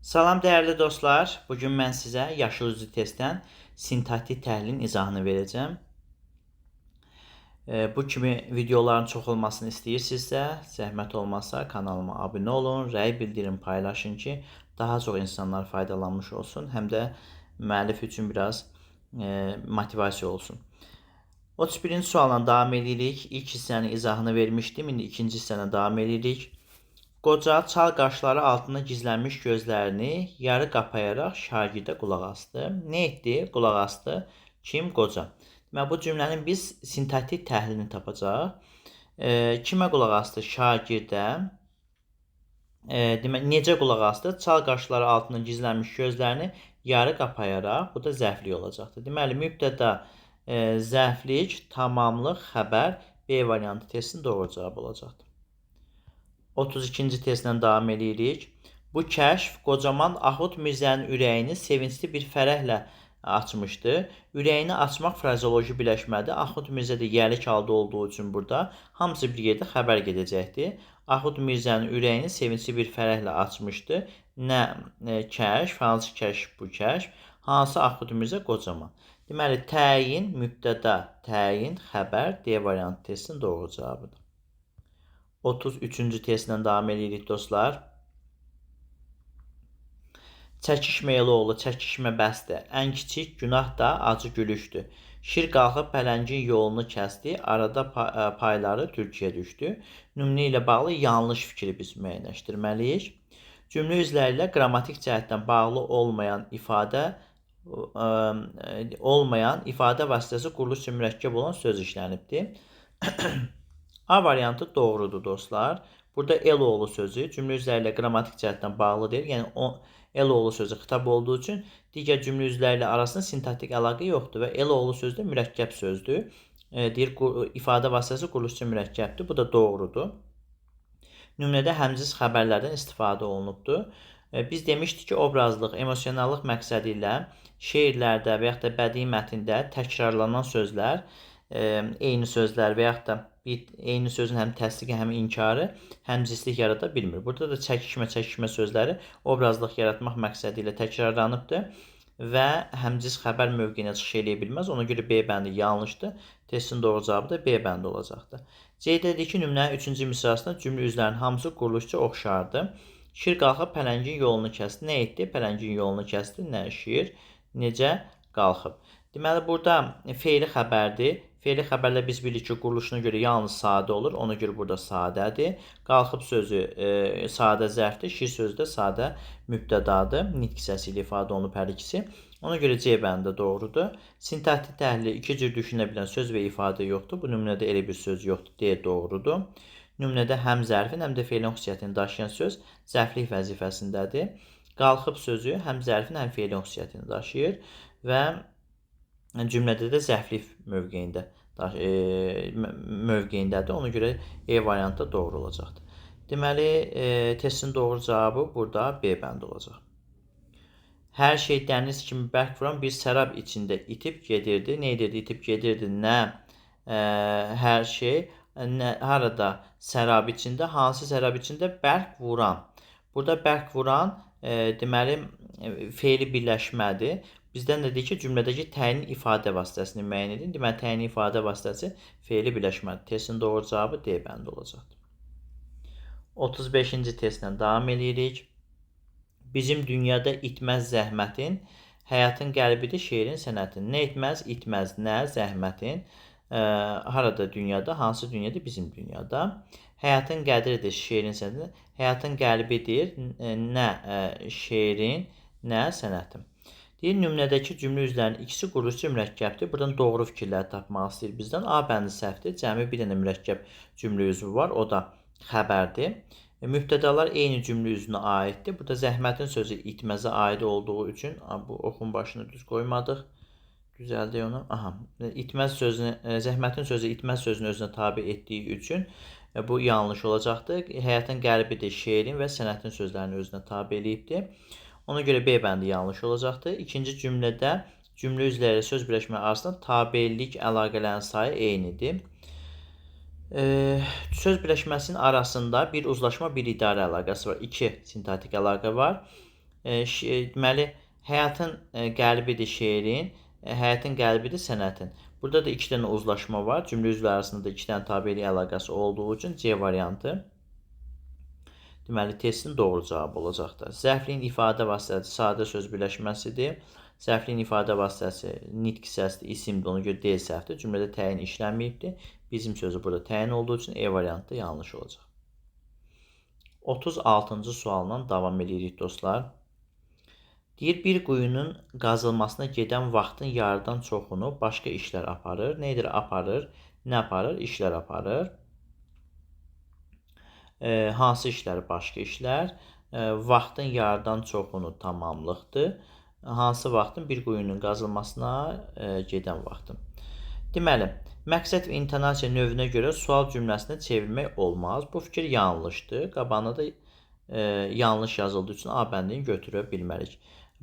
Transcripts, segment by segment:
Salam dəyərli dostlar. Bugün mən sizə yaşıl üzlü testdən sintaktik təhlilin izahını verəcəm. Bu kimi videoların çox olmasını istəyirsinizsə, zəhmət olmazsa kanalıma abunə olun, rəy bildirin, paylaşın ki, daha çox insanlar faydalanmış olsun, həm də müəllif üçün biraz motivasiya olsun. 31-ci sualla davam edirik. İlk hissənin izahını vermişdim, indi ikinci hissəyə davam edirik. Qoca çal qaşları altında gizlənmiş gözlərini yarı qapayaraq şagirdə qulaq asdı. Nə etdi? Qulaq asdı. Kim? Qoca. Deməli, bu cümlənin biz sintaktik təhlilini tapacağıq. Kimə qulaq asdı? Şagirdə. Deməli, necə qulaq asdı? Çal qaşları altında gizlənmiş gözlərini yarı qapayaraq. Bu da zərflik olacaqdır. Deməli, mübtəda zərflik, tamamlıq, xəbər B variantı testin doğru cavabı olacaqdır. 32-ci testlə davam edirik. Bu kəşf qocaman Axund Mirzənin ürəyini sevincli bir fərəhlə açmışdı. Ürəyini açmaq frazeoloji birləşmədi. Axund Mirzə də yəlik halda olduğu üçün burada hamısı bir yerdə xəbər gedəcəkdi. Axund Mirzənin ürəyini sevincli bir fərəhlə açmışdı. Nə kəşf, hansı kəşf bu kəşf? Hansı Axund Mirzə? Qocaman. Deməli, təyin, mübtəda, təyin, xəbər D variantı testin doğru cavabıdır. 33-cü testlə davam edirik dostlar. Çəkişməyəli oğlu, çəkişmə bəsdir. Ən kiçik günah da acı gülüşdür. Şir qalxıb pələngin yolunu kəsdi. Arada payları tülküyə düşdü. Nümunə ilə bağlı yanlış fikri biz müəyyənləşdirməliyik. Cümlə üzvləri ilə qrammatik cəhətdən bağlı olmayan ifadə vasitəsi quruluş üçün mürəkkəb olan söz işlənibdir. A variantı doğrudur dostlar. Burada Eloğlu sözü cümlə üzvləri ilə qrammatik cəhətdən bağlı deyil. Yəni Eloğlu sözü xitab olduğu üçün digər cümlə üzvləri ilə arasında sintaktik əlaqə yoxdur və Eloğlu sözü də mürəkkəb sözdür. Deyir ifadə vasitəsi quruluş üçün mürəkkəbdir. Bu da doğrudur. Nümunədə həmciz xəbərlərdən istifadə olunubdur. Biz demişdik ki, obrazlıq, emosionallıq məqsədi ilə şeirlərdə və yaxud da bədii mətndə təkrarlanan sözlər, eyni sözlər və yaxud da eyni sözün həm təsdiqi, həm inkarı həmcinslik yarada bilmir. Burada da çəkişmə sözləri obrazlıq yaratmaq məqsədi ilə təkrarlanıbdır və həmcins xəbər mövqeyinə çıxış edə bilməz. Ona görə B bəndi yanlışdır. Testin doğru cavabı da B bəndi olacaqdır. C-dədir ki, nümunənin 3-cü misrasında cümlə üzvlərinin hamısı quruluşça oxşardır. Şir qalxıb pələngin yolunu kəsdi. Nə etdi? Pələngin yolunu kəsdi. Nə şir? Necə? Qalxıb. Deməli, burada feili xəbərdir. Feili xəbərlə biz bilirik ki, quruluşuna görə yalnız sadə olur. Ona görə burada sadədir. Qalxıb sözü sadə zərfdir. Şir sözü də sadə mübtədadır. Nitq hissəsi ilə ifadə olunub hər ikisi. Ona görə C bəndi doğrudur. Sintaktik təhlildə iki cür düşünə bilən söz və ifadə yoxdur. Bu nümunədə elə bir söz yoxdur. D doğrudur. Nümunədə həm zərfin, həm də feilin xüsusiyyətini daşıyan söz zərflik vəzifəsindədir. Qalxıb sözü həm zərfin, həm feilin xüsusiyyətini daşıyır və cümlədə də zərflik mövqeyindədir. Ona görə E variantı doğru olacaqdır. Deməli, testin doğru cavabı burada B bəndi olacaq. Hər şey dəniz kimi bərk vuran bir sərab içində itib gedirdi. Nə edirdi? İtib gedirdi. Nə hər şey, nə, harada sərab içində, hansı sərab içində? Bərk vuran. Burada bərk vuran deməli feili birləşmədir. Bizdən də deyir ki, cümlədəki təyin ifadə vasitəsini müəyyən edin. Deməli, təyin ifadə vasitəsi feili birləşmədir. Testin doğru cavabı D bəndi olacaqdır. 35-ci testlə davam edirik. Bizim dünyada itməz zəhmətin, həyatın qəlbidir şeirin sənətin. Nə itməz? İtməz. Nə? Zəhmətin. Harada dünyada? Hansı dünyada? Bizim dünyada. Həyatın qədridir şeirin sənətin. Həyatın qəlbidir. Nə? Şeirin. Nə? Sənətin. Deyir, nümunədəki cümlə üzvlərinin ikisi quruluşçu mürəkkəbdir. Buradan doğru fikirləri tapmaq istəyir bizdən. A bəndi səhvdir. Cəmi bir dənə mürəkkəb cümlə üzvü var. O da xəbərdir. Mübtədalar eyni cümlə üzvünə aiddir. Burada zəhmətin sözü itməzə aid olduğu üçün bu oxun başını düz qoymadıq. Düzəldək onu. Aha. Zəhmətin sözü itməz sözünü özünə tabe etdiyi üçün bu yanlış olacaqdır. Həyatın qəlbidir şeirin və sənətin sözlərini özünə tabe eləyibdir. Ona görə B bəndi yanlış olacaqdır. İkinci cümlədə cümlə üzvləri söz birləşmələri arasında tabellik əlaqələrin sayı eynidir. Söz birləşməsinin arasında bir uzlaşma, bir idarə əlaqəsi var. İki sintaktik əlaqə var. Deməli, həyatın qəlbidir şeirin, həyatın qəlbidir sənətin. Burada da 2 dənə uzlaşma var. Cümlə üzvləri arasında 2 dənə tabelik əlaqəsi olduğu üçün C variantı deməli testin doğru cavabı olacaqdır. Zərfliyin ifadə vasitəsi sadə söz birləşməsidir. Zərfliyin ifadə vasitəsi nitq hissəsidir, isimdir. Ona görə D səhvdir. Cümlədə təyin işlənməyibdir. Bizim sözü burada təyin olduğu üçün E variantı yanlış olacaq. 36-cı sualla davam edirik dostlar. Deyir, bir quyunun qazılmasına gedən vaxtın yarıdan çoxunu başqa işlər aparır. Nədir aparır? Nə aparır? İşlər aparır. Hansı işlər? Başqa işlər. Vaxtın yarıdan çoxunu tamamlıqdır. Hansı vaxtın? Bir quyunun qazılmasına gedən vaxtın. Deməli, məqsəd və intonasiya növünə görə sual cümləsinə çevirmək olmaz. Bu fikir yanlışdır. Qabağına da yanlış yazıldığı üçün A bəndini götürə bilmərik.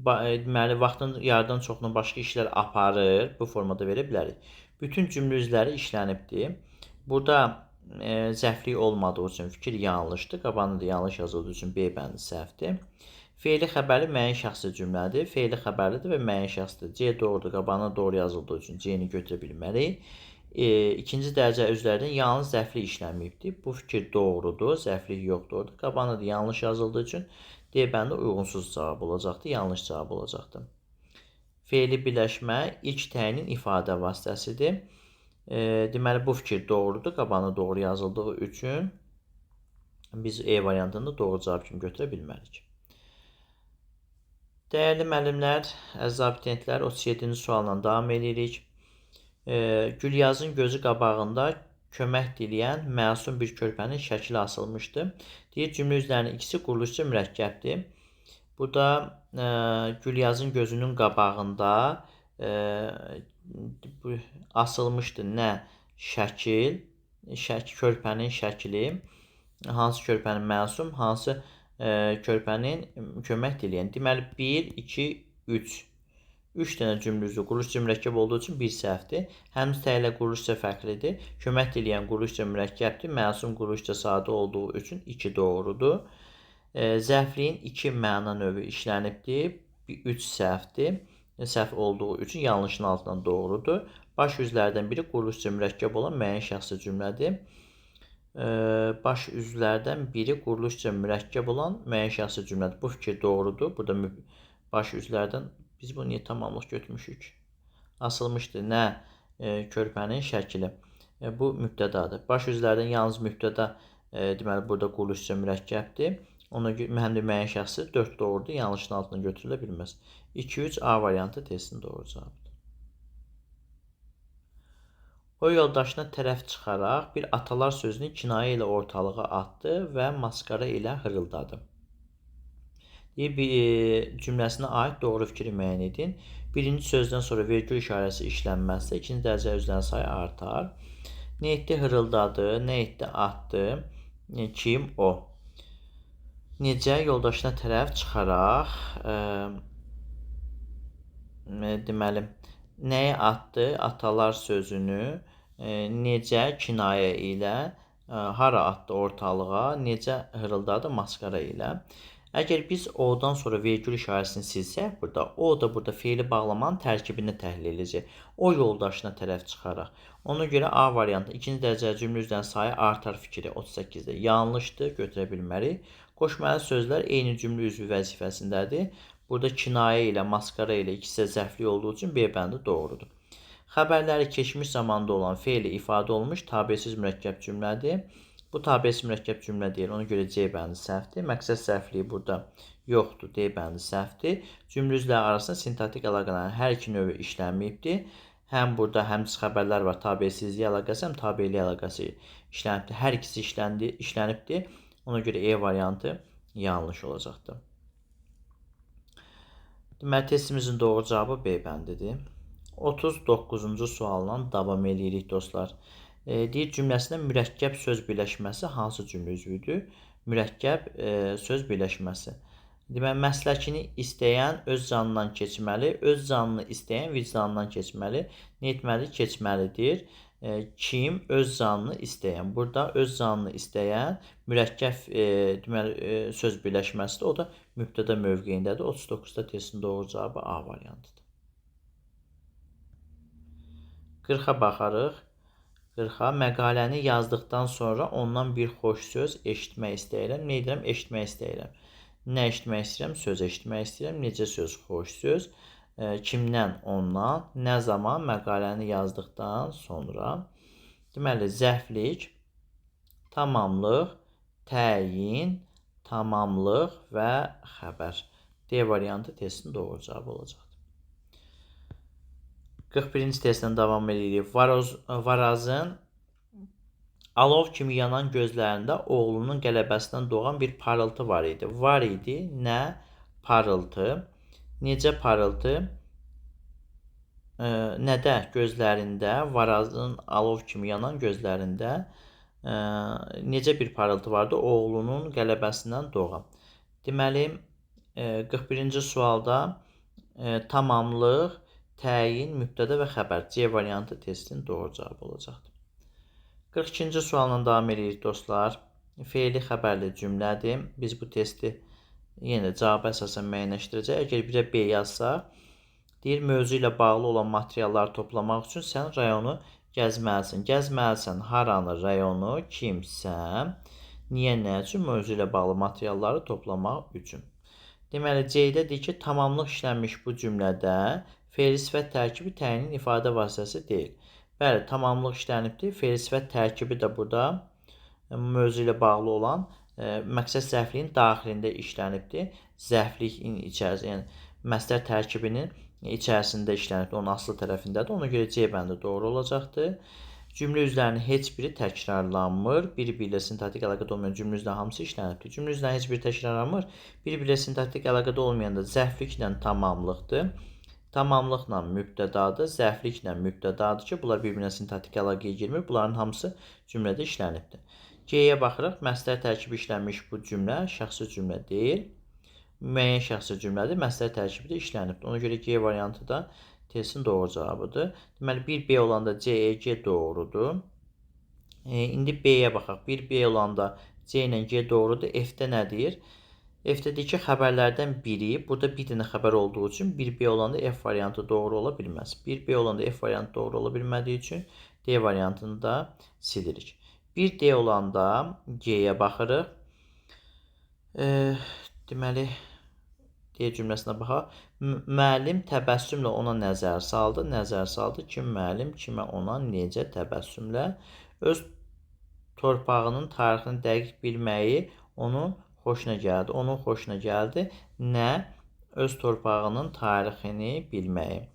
Deməli, vaxtın yarıdan çoxunu başqa işlər aparır. Bu formada verə bilərik. Bütün cümlə üzvləri işlənibdir. Burada zəflik olmadığı üçün fikir yanlışdır. Qabağında da yanlış yazıldığı üçün B bəndi səhvdir. Fe'li xəbərli müəyyən şəxsi cümlədir. Fe'li xəbərlidir və müəyyən şəxsdir. C doğrudur. Qabağına doğru yazıldığı üçün C-ni götürə bilmərik. İkinci dərəcə üzvlərdən yalnız zəflik işlənməyibdir. Bu fikir doğrudur. Zəflik yoxdur. Qabağına da yanlış yazıldığı üçün D bəndi uyğunsuz cavab olacaqdır. Yanlış cavab olacaqdır. Fe'li birləşmə ilk təyinin ifadə vasitəsidir. Deməli, bu fikir doğrudur. Qabağına doğru yazıldığı üçün biz E variantını doğru cavab kimi götürə bilmərik. Dəyərli müəllimlər, əziz abituriyentlər, 37-ci sualla davam edirik. Gülyazın gözü qabağında kömək diləyən məsum bir körpənin şəkli asılmışdı. Deyir, cümlə üzvlərinin ikisi quruluşçu mürəkkəbdir. Burada Gülyazın gözünün qabağında asılmışdı nə? Şəkil, körpənin şəkli, hansı körpənin məsum, hansı körpənin kömək diləyən. Deməli, 1, 2, 3. 3 dənə cümlə üzvü quruluşca mürəkkəb olduğu üçün bir səhvdir. Həmz təylə quruluşca fərqlidir. Kömək diləyən quruluşca mürəkkəbdir. Məsum quruluşca sadə olduğu üçün 2 doğrudur. Zərfliyin 2 məna növü işlənibdir. 3 səhvdir. Səhv olduğu üçün yanlışın altından doğrudur. Baş üzvlərdən biri quruluşca mürəkkəb olan müəyyən şəxsi cümlədir. Baş üzvlərdən biri quruluşca mürəkkəb olan müəyyən şəxsi cümlədir. Bu fikir doğrudur. Burada baş üzvlərdən biz bunu niyə tamamlıq götürmüşük? Asılmışdır nə? Körpənin şəkli. Bu mübtədadır. Baş üzvlərdən yalnız mübtəda deməli burada quruluşca mürəkkəbdir. Ona görə həm də müəyyən şəxsi 4 doğrudur. Yanlışın altına götürülə bilməz. 2-3 A variantı testin doğru cavabıdır. O yoldaşına tərəf çıxaraq bir atalar sözünü kinayə ilə ortalığa atdı və maskara ilə hırıldadı. Cümləsinə aid doğru fikri müəyyən edin. Birinci sözdən sonra vergül işarəsi işlənməzsə, ikinci dərəcə üzvlərin sayı artar. Nə etdi? Hırıldadı. Nə etdi? Atdı. Kim? O. Necə? Yoldaşına tərəf çıxaraq deməli, nəyə atdı? Atalar sözünü necə? Kinayə ilə hara atdı? Ortalığa. Necə? Hırıldadı? Maskara ilə. Əgər biz O-dan sonra vergül işarəsini silsək, o da burada feili bağlamanın tərkibini təhlil edəcək. O yoldaşına tərəf çıxaraq. Ona görə A variantı ikinci dərəcəli cümlə üzvlərinin sayı artar fikri 38-də yanlışdır, götürə bilmərik. Qoşmalı sözlər eyni cümlə üzvü vəzifəsindədir. Burada kinayə ilə, maskara ilə ikisi də zərfli olduğu üçün B bəndi doğrudur. Xəbərləri keçmiş zamanda olan feili ifadə olmuş tabesiz mürəkkəb cümlədir. Bu tabesiz mürəkkəb cümlə deyil. Ona görə C bəndi səhvdir. Məqsəd səhvliyi burada yoxdur. D bəndi səhvdir. Cümlə üzvləri arasında sintaktik əlaqələrin hər iki növü işlənməyibdir. Həm burada həmçinin xəbərlər var. Tabesizlik əlaqəsi, həm tabelilik əlaqəsi işlənibdir. Hər ikisi işlənibdir. Ona görə E variantı yanlış olacaqdır. Deməli, testimizin doğru cavabı B bəndidir. 39-cu sualla davam edirik dostlar. Deyir, cümləsində mürəkkəb söz birləşməsi hansı cümlə üzvüdür? Mürəkkəb söz birləşməsi. Deməli, məsləkini istəyən öz canından keçməli, öz canını istəyən vicdanından keçməli. Nə etməli? Keçməlidir. Kim öz canını istəyən. Burada öz canını istəyən mürəkkəb deməli söz birləşməsidir. O da mübtəda mövqeyindədir. 39-da testin doğru cavabı A variantıdır. 40-a baxarıq. 40-a məqaləni yazdıqdan sonra ondan bir xoş söz eşitmək istəyirəm. Nə edirəm? Eşitmək istəyirəm. Nə eşitmək istəyirəm? Söz eşitmək istəyirəm. Necə söz? Xoş söz. Kimdən? Ondan. Nə zaman? Məqaləni yazdıqdan sonra. Deməli, zərflik, tamamlıq, təyin, tamamlıq və xəbər. D variantı testin doğru cavabı olacaqdır. 41-ci testdən davam edirik. Varazın alov kimi yanan gözlərində oğlunun qələbəsindən doğan bir parıltı var idi. Var idi, nə? Parıltı. Necə parıltı? Nədə? Gözlərində, Varazın alov kimi yanan gözlərində necə bir parıltı vardı? Oğlunun qələbəsindən doğan. Deməli, 41-ci sualda tamamlıq, təyin, mübtəda və xəbər. C variantı testin doğru cavabı olacaqdır. 42-ci sualla davam edirik dostlar. Fe'li xəbərli cümlədir. Biz bu testi yenə cavabı əsasən müəyyənləşdirəcək. Əgər birə B yazsaq, deyir, mövzu ilə bağlı olan materialları toplamaq üçün sən rayonu gəzməlisən. Gəzməlisən haranı, rayonu, kimsə. Niyə, nə üçün? Mövzu ilə bağlı materialları toplamaq üçün. Deməli, C-də deyir ki, tamamlıq işlənmiş bu cümlədə fe'li sifət tərkibi təyinin ifadə vasitəsi deyil. Bəli, tamamlıq işlənibdir. Fe'li sifət tərkibi də burada mövzu ilə bağlı olan məqsəd zərfliyin daxilində işlənibdir. Zərfliyin içərisində, yəni məsdər tərkibinin içərisində işlənibdir. Onun aslı tərəfindədir. Ona görə C bəndi doğru olacaqdır. Cümlə üzlərinin heç biri təkrarlanmır. Bir-biri ilə sintaktik əlaqədə olmayan cümlə üzrə hamısı işlənibdir. Cümlə üzrlərinin heç biri təkrarlanmır. Bir-biri ilə sintaktik əlaqədə olmayan da zərfliklə tamamlıqdır. Tamamlıqla mübtədadır. Zərfliklə mübtədadır ki, bunlar bir-birinə sintaktik əlaqəyə girmir. Bunların hamısı cümlədə işlənibdir. G-yə baxırıq. Məsdər tərkibi işlənmiş bu cümlə şəxsi cümlə deyil. Müəyyən şəxsi cümlədir. Məsdər tərkibi də işlənibdir. Ona görə G variantı da testin doğru cavabıdır. Deməli, 1B olanda C, G doğrudur. İndi B-yə baxaq. 1B olanda C ilə G doğrudur. F-də nədir? F-də deyir ki, xəbərlərdən biri. Burada bir dənə xəbər olduğu üçün 1B olanda F variantı doğru ola bilməz. 1B olanda F variantı doğru ola bilmədiyi üçün D variantını da silirik. 1D olanda G-yə baxırıq. Deməli, D cümləsinə baxaq. Müəllim təbəssümlə ona nəzər saldı. Nəzər saldı. Kim müəllim, kimə, ona, necə, təbəssümlə. Öz torpağının tarixini dəqiq bilməyi onun xoşuna gəldi. Onun xoşuna gəldi. Nə? Öz torpağının tarixini bilməyi.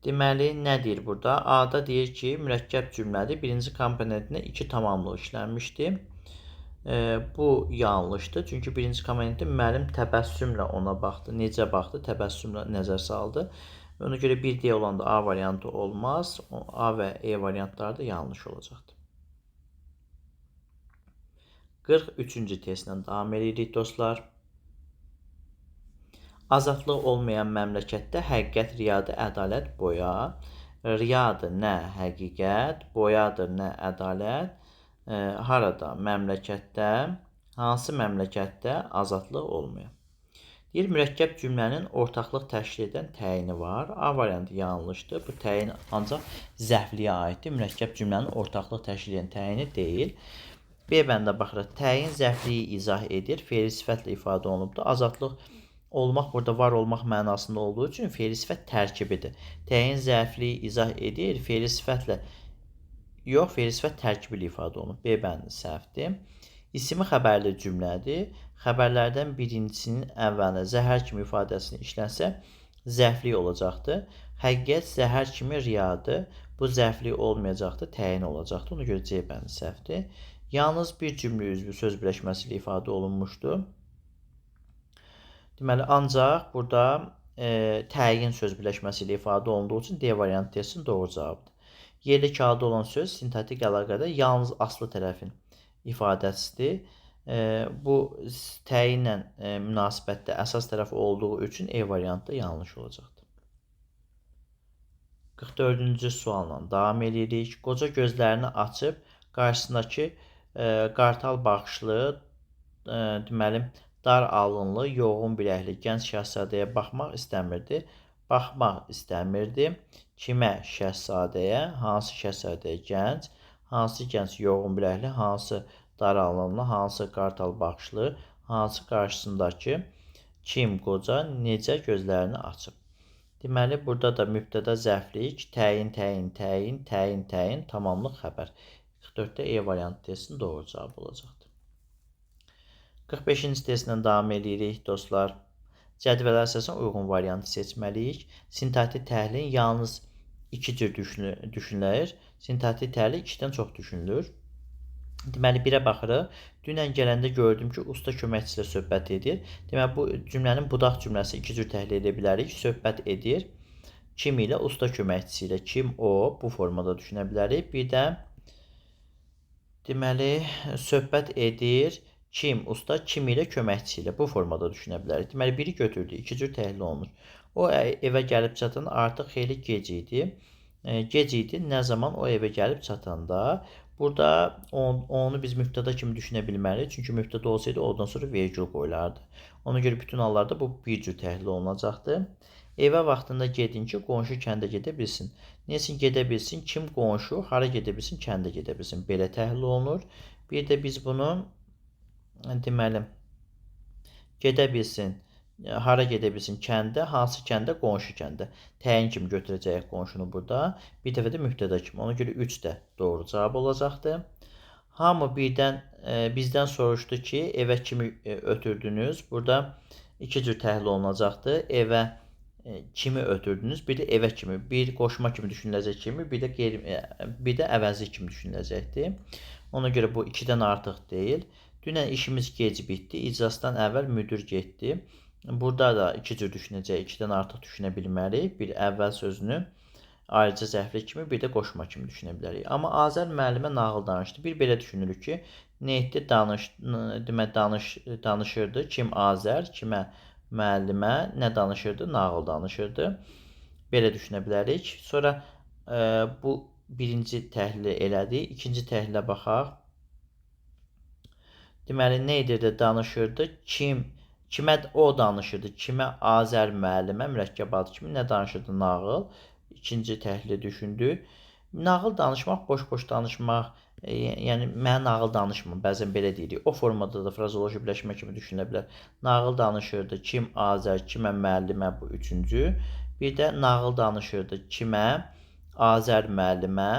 Deməli, nə deyir burada? A-da deyir ki, mürəkkəb cümlədir. Birinci komponentində 2 tamamlıq işlənmişdir. Bu yanlışdır. Çünki birinci komponentdə müəllim təbəssümlə ona baxdı. Necə baxdı? Təbəssümlə nəzər saldı. Ona görə 1D olanda A variantı olmaz. A və E variantları da yanlış olacaqdır. 43-cü testlə davam edirik dostlar. Azadlıq olmayan məmləkətdə həqiqət, riyadır, ədalət, boya. Riyadır, nə həqiqət, boyadır, nə ədalət. Harada? Məmləkətdə, hansı məmləkətdə azadlıq olmuyor? Deyir, mürəkkəb cümlənin ortaqlıq təşkil edən təyini var. A variantı yanlışdır. Bu təyin ancaq zərfliyə aiddir. Mürəkkəb cümlənin ortaqlıq təşkil edən təyini deyil. B bəndə baxırıq. Təyin zərfliyi izah edir. Fe'li sifətlə ifadə olunubdur. Azadlıq olmaq burada var olmaq mənasında olduğu üçün fe'li sifət tərkibidir. Təyin zərfliyi izah edir. Fe'li sifətlə yox, fe'li sifət tərkibi ilə ifadə olunub. B bəndi səhvdir. İsmi xəbərli cümlədir. Xəbərlərdən birincisinin əvvəlinə zəhər kimi ifadəsini işlənsə, zərflik olacaqdır. Həqiqət zəhər kimi riyadır. Bu zərflik olmayacaqdır, təyin olacaqdır. Ona görə C bəndi səhvdir. Yalnız bir cümlə üzvü söz birləşməsi ilə ifadə olunmuşdur. Deməli, ancaq burada təyin söz birləşməsi ilə ifadə olunduğu üçün D variantı testin doğru cavabıdır. Yerli kağıda olan söz sintaktik əlaqədə yalnız aslı tərəfin ifadəsidir. Bu təyinlə münasibətdə əsas tərəf olduğu üçün E variantı yanlış olacaqdır. 44-cü sualla davam edirik. Qoca gözlərini açıb qarşısındakı qartal baxışlı, deməli, dar alınlı, yoğun biləkli gənc şahzadəyə baxmaq istəmirdi. Baxmaq istəmirdi. Kimə? Şahzadəyə. Hansı şahzadəyə? Gənc. Hansı gənc? Yoğun biləkli. Hansı dar alınlı? Hansı qartal baxışlı? Hansı qarşısındakı? Kim? Qoca. Necə? Gözlərini açıb. Deməli, burada da mübtəda zərflik, təyin, təyin, təyin, təyin, təyin, tamamlıq xəbər. 44-də E variantı testinin doğru cavabı olacaqdır. 45-ci testlə davam edirik, dostlar. Cədvələ əsasən uyğun variantı seçməliyik. Sintaktik təhlil yalnız iki cür düşünülür. Sintaktik təhlil ikidən çox düşünülür. Deməli, birə baxırıq. Dünən gələndə gördüm ki, usta köməkçi ilə söhbət edir. Deməli, bu cümlənin budaq cümləsi iki cür təhlil edə bilərik. Söhbət edir. Kim ilə? Usta köməkçisi ilə. Kim? O. Bu formada düşünə bilərik. Bir də, deməli, söhbət edir. Kim? Usta. Kim ilə? Köməkçi ilə. Bu formada düşünə bilərik. Deməli, biri götürdü. İki cür təhlil olunur. O evə gəlib çatanda artıq xeyli gec idi. Gec idi. Nə zaman? O evə gəlib çatanda. Burada onu biz mübtəda kimi düşünə bilməliyik. Çünki mübtəda olsaydı, ondan sonra vergül qoyulardı. Ona görə bütün hallarda bu bir cür təhlil olunacaqdır. Evə vaxtında gedin ki, qonşu kəndə gedə bilsin. Neçin gedə bilsin? Kim qonşu? Hara gedə bilsin? Kəndə gedə bilsin. Belə təhlil olunur. Bir də biz bunu, deməli, gedə bilsin. Hara gedə bilsin? Kəndə. Hansı kəndə? Qonşu kəndə. Təyin kimi götürəcəyik qonşunu burada. Bir dəfə də mübtəda kimi. Ona görə 3 də doğru cavab olacaqdır. Hamı bizdən soruşdu ki, evə kimi ötürdünüz? Burada iki cür təhlil olunacaqdır. Evə kimi ötürdünüz? Bir də evə kimi. Bir qoşma kimi düşünüləcək kimi, bir də əvəzi kimi düşünüləcəkdir. Ona görə bu 2-dən artıq deyil. Dünən işimiz gec bitdi. İclasdan əvvəl müdir getdi. Burada da iki cür düşünəcək, 2-dən artıq düşünə bilmərik. Bir əvvəl sözünü ayrıca zərfli kimi, bir də qoşma kimi düşünə bilərik. Amma Azər müəllimə nağıl danışdı. Bir belə düşünürük ki, nə etdi? Danışırdı. Kim? Azər. Kimə? Müəllimə. Nə danışırdı? Nağıl danışırdı. Belə düşünə bilərik. Sonra bu birinci təhlili elədik. İkinci təhlilə baxaq. Deməli, nə edirdi? Danışırdı. Kimə o danışırdı? Kimə? Azər müəllimə, mürəkkəb adı kimi nə danışırdı? Nağıl. İkinci təhlili düşündü. Nağıl danışmaq, boş-boş danışmaq, yəni mənə nağıl danışma, bəzən belə deyirik. O formada da frazoloji birləşmə kimi düşünülə bilər. Nağıl danışırdı. Kim? Azər. Kimə? Müəllimə. Bu üçüncü. Bir də nağıl danışırdı. Kimə? Azər müəllimə.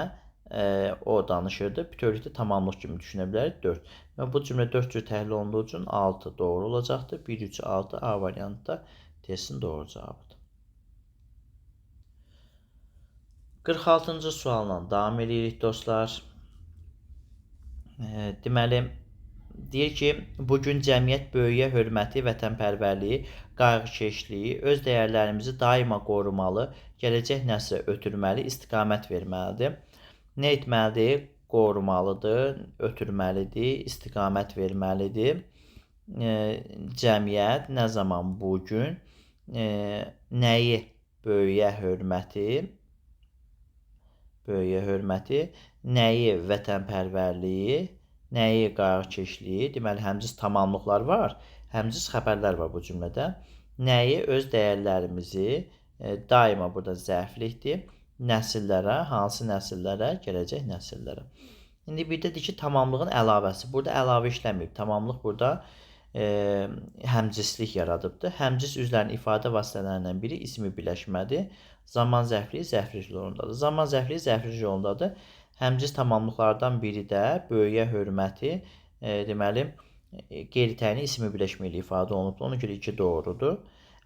O danışırdı. Bütövlükdə tamamlıq kimi düşünə bilərik. 4. Və bu cümlə 4 cür təhlil olunduğu üçün 6 doğru olacaqdır. 1, 3, 6 A variantda testin doğru cavabıdır. 46-cı sualla davam edirik, dostlar. Deməli, deyir ki, bugün cəmiyyət böyüyə hörməti, vətənpərvərliyi, qayğıkeşliyi, öz dəyərlərimizi daima qorumalı, gələcək nəslə ötürməli, istiqamət verməlidir. Nə etməlidir? Qorumalıdır, ötürməlidir, istiqamət verməlidir. Cəmiyyət nə zaman? Bugün nəyi? Böyüyə hörməti, nəyi? Vətənpərvərliyi, nəyi? Qayğıkeşliyi. Deməli, həmciz tamamlıqlar var, həmciz xəbərlər var bu cümlədə. Nəyi? Öz dəyərlərimizi, daima burada zərflikdir. Nəsillərə, hansı nəsillərə? Gələcək nəsillərə. İndi bir də deyir ki, tamamlığın əlavəsi. Burada əlavə işləməyib. Tamamlıq burada həmcislik yaradıbdır. Həmcis üzvlərinin ifadə vasitələrindən biri ismi birləşmədir. Zaman zərfliyi zərflik yolundadır. Zaman zərfliyi zərflik yolundadır. Həmcis tamamlıqlardan biri də böyüyə hörməti, deməli, qeyri-təyini ismi birləşmə ilə ifadə olunubdur. Ona görə 2 doğrudur.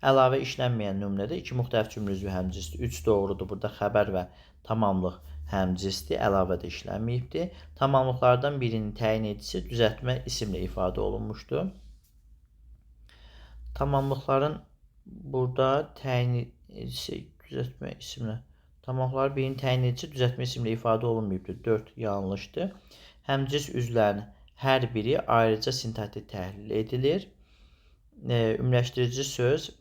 Əlavə işlənməyən nümunədə 2 müxtəlif cümlə üzvü həmcisdir. 3 doğrudur. Burada xəbər və tamamlıq həmcisdir. Əlavə də işlənməyibdir. Tamamlıqlardan birinin təyin edicisi düzəltmə isimlə ifadə olunmuşdur. Tamamlıqların burada təyin edicisi düzəltmə isimlə. Tamamlıqların birinin təyin edicisi düzəltmə isimlə ifadə olunmayıbdır. 4 yanlışdır. Həmcis üzvlərin hər biri ayrıca sintaktik təhlil edilir. Ümumiləşdirici söz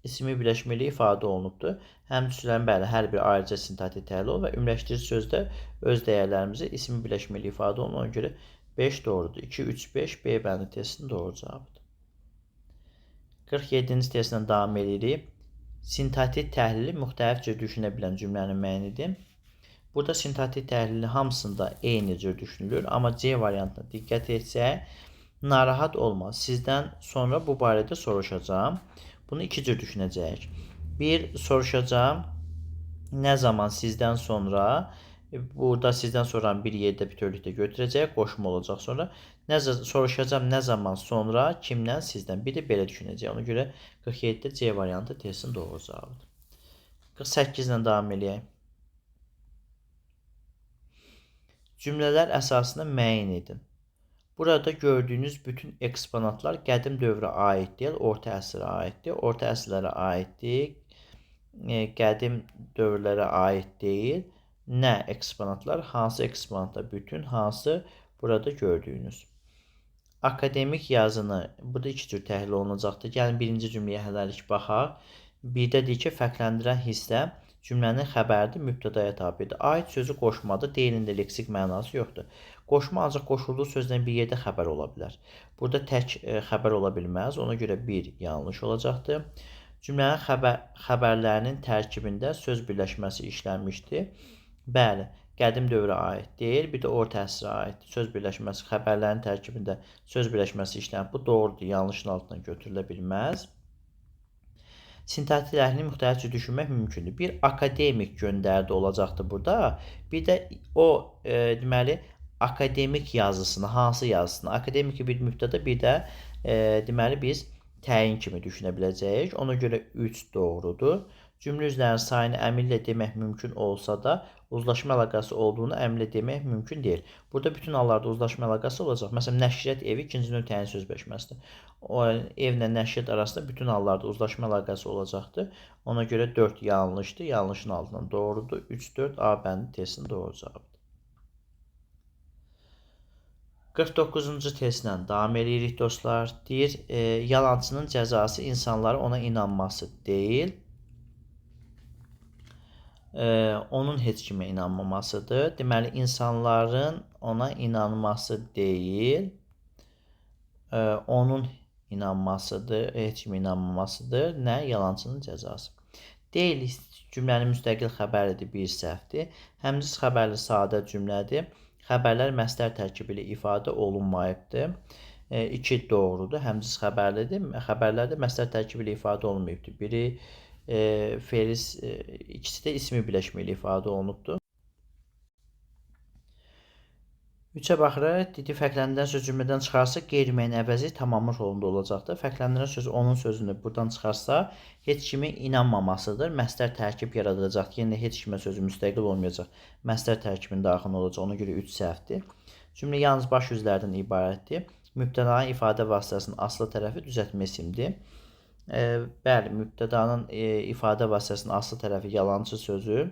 ismi birləşməli ifadə olunubdur. Həmçinin bəli, hər bir ayrıca sintaktik təhlil olub və ümumiləşdirici sözdə öz dəyərlərimizi ismi birləşməli ifadə olunur. Ona görə 5 doğrudur. 2, 3, 5 B bəndi testinin doğru cavabıdır. 47-ci testlə davam edirik. Sintaktik təhlili müxtəlif cür düşünə bilən cümlənin müəyyən. Burada sintaktik təhlili hamısında eyni cür düşünülür. Amma C variantına diqqət etsək, narahat olma. Sizdən sonra bu barədə soruşacağım. Bunu iki cür düşünəcəyik. Bir, soruşacağım, nə zaman sizdən sonra, burada sizdən sonra bir yerdə bütövlükdə götürəcək, qoşma olacaq sonra. Soruşacağım, nə zaman sonra, kimdən, sizdən. Bir də belə düşünəcək. Ona görə 47-də C variantı testin doğru cavabıdır. 48 ilə davam edək. Cümlələr əsasında müəyyən edin. Burada gördüyünüz bütün eksponatlar qədim dövrə aid deyil, orta əsrə aiddir. Orta əsrlərə aiddir, qədim dövrlərə aid deyil. Nə eksponatlar? Hansı eksponatlar bütün, hansı burada gördüyünüz. Akademik yazını, burada iki cür təhlil olunacaqdır. Gəlin birinci cümləyə hələlik baxaq. Birdə deyir ki, fərqləndirən hissə cümlənin xəbəridir, mübtədaya tabidir. Aid sözü qoşmadır, deyilində leksik mənası yoxdur. Qoşma ancaq qoşulduğu sözdən bir yerdə xəbər ola bilər. Burada tək xəbər ola bilməz, ona görə bir yanlış olacaqdır. Cümlənin xəbərlərinin tərkibində söz birləşməsi işlənmişdir. Bəli, qədim dövrə aid deyil, bir də orta əsrə aid. Söz birləşməsi, xəbərlərin tərkibində söz birləşməsi işlənir. Bu doğrudur, yanlışın altından götürülə bilməz. Sintaktik təhlili müxtəlif cür düşünmək mümkündür. Bir akademik göndərdi olacaqdır burada. Bir də o deməli akademik yazısını, hansı yazısını, akademik bir mübtəda, bir də deməli biz təyin kimi düşünə biləcəyik. Ona görə 3 doğrudur. Cümlə üzvlərinin sayını əmrlə demək mümkün olsa da, uzlaşma əlaqəsi olduğunu əmrlə demək mümkün deyil. Burada bütün hallarda uzlaşma əlaqəsi olacaq. Məsələn, nəşriyyat evi ikinci növ təyin söz birləşməsidir. O evlə nəşriyyat arasında bütün hallarda uzlaşma əlaqəsi olacaqdır. Ona görə 4 yanlışdır. Yanlışın altından doğrudur. 3, 4 A bəndi testinin doğru cavabıdır. 49-cu testlə davam edirik dostlar. Deyir, yalançının cəzası insanların ona inanması deyil, onun heç kimə inanmamasıdır. Deməli, insanların ona inanması deyil, onun inanmasıdır, heç kimə inanmamasıdır. Nə? Yalançının cəzası. Deyil cümlənin müstəqil xəbəridir, bir səhvdir. Həmciz xəbərli sadə cümlədir. Xəbərlər məsdər tərkibi ilə ifadə olunmayıbdır. 2 doğrudur, həmciz xəbərlidir. Xəbərlərdə məsdər tərkibi ilə ifadə olunmayıbdır. Biri feliz, ikisi də ismi birləşməli ifadə olunubdur. 3-ə baxırıq. Dedi, fərqləndirən söz cümlədən çıxarsa, qeyri-müəyyən əvəzi tamamı rolunda olacaqdır. Fərqləndirən söz onun sözünü buradan çıxarsa, heç kimi inanmamasıdır. Məsdər tərkib yaradılacaqdır. Yəni, heç kimə sözü müstəqil olmayacaq. Məsdər tərkibinin daxilində olacaq. Ona görə 3 səhvdir. Cümlə yalnız baş yüzlərdən ibarətdir. Mübtədanın ifadə vasitəsinin aslı tərəfi düzəltmə isimdir. Bəli, mübtədanın ifadə vasitəsinin aslı tərəfi yalançı sözü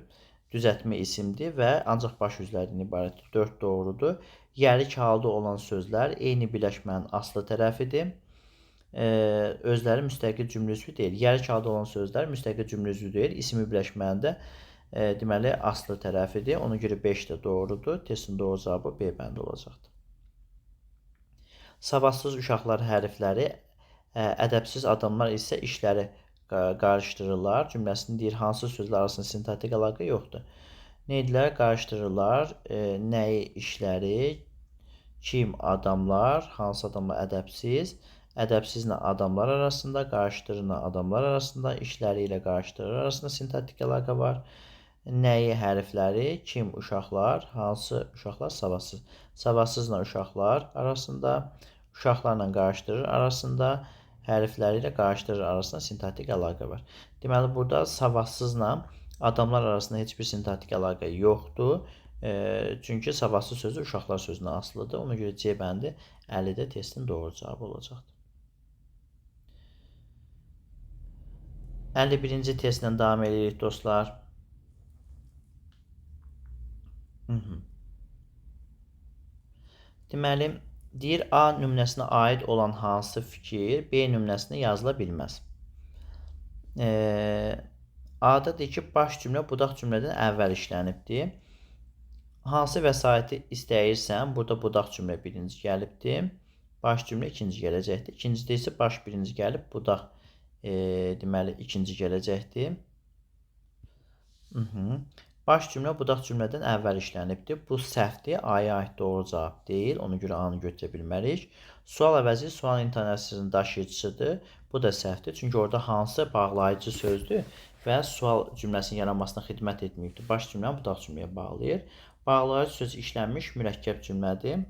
düzəltmə isimdir və ancaq baş yüzlərdən ibarətdir. 4 doğrudur. Yərik halda olan sözlər eyni birləşmənin aslı tərəfidir. Özləri müstəqil cümlə üzvü deyil. Yərik halda olan sözlər müstəqil cümlə üzvü deyil. İsmi birləşmənin də deməli aslı tərəfidir. Ona görə 5 də doğrudur. Testin doğru cavabı B bəndi olacaqdır. Savadsız uşaqlar hərfləri, ədəbsiz adamlar isə işləri qarışdırırlar. Cümləsini deyir, hansı sözlər arasında sintaktik əlaqə yoxdur. Nə edirlər? Qarışdırırlar. Nəyi, işləri, kim, adamlar, hansı adamlar ədəbsiz, ədəbsizlə adamlar arasında, qarışdırırla adamlar arasında, işləri ilə qarışdırır arasında sintaktik əlaqə var. Nəyi, hərfləri, kim, uşaqlar, hansı uşaqlar, savadsız. Savadsızla uşaqlar arasında, uşaqlarla qarışdırır arasında, hərfləri ilə qarışdırır arasında sintaktik əlaqə var. Deməli, burada savadsızla adamlar arasında heç bir sintaktik əlaqə yoxdur. Çünki savadsız sözü uşaqlar sözünə asılıdır. Ona görə C bəndi 50-də testin doğru cavabı olacaqdır. 51-ci testlə davam edirik dostlar. Deməli, deyir, A nümunəsinə aid olan hansı fikir B nümunəsinə yazıla bilməz. A-da deyir ki, baş cümlə budaq cümlədən əvvəl işlənibdir. Hansı vəsaiti istəyirsən? Burada budaq cümlə birinci gəlibdir. Baş cümlə ikinci gələcəkdir. İkincidə isə baş birinci gəlib, budaq deməli ikinci gələcəkdir. Baş cümlə budaq cümlədən əvvəl işlənibdir. Bu səhvdir. A-ya aid doğru cavab deyil. Ona görə A-nı götürə bilmərik. Sual əvəzi sual intonasiyasının daşıyıcısıdır. Bu da səhvdir. Çünki orada hansı bağlayıcı sözdür və sual cümləsinin yaranmasına xidmət etməyibdir. Baş cümləni budaq cümləyə bağlayır. Bağlayıcı söz işlənmiş mürəkkəb cümlədir.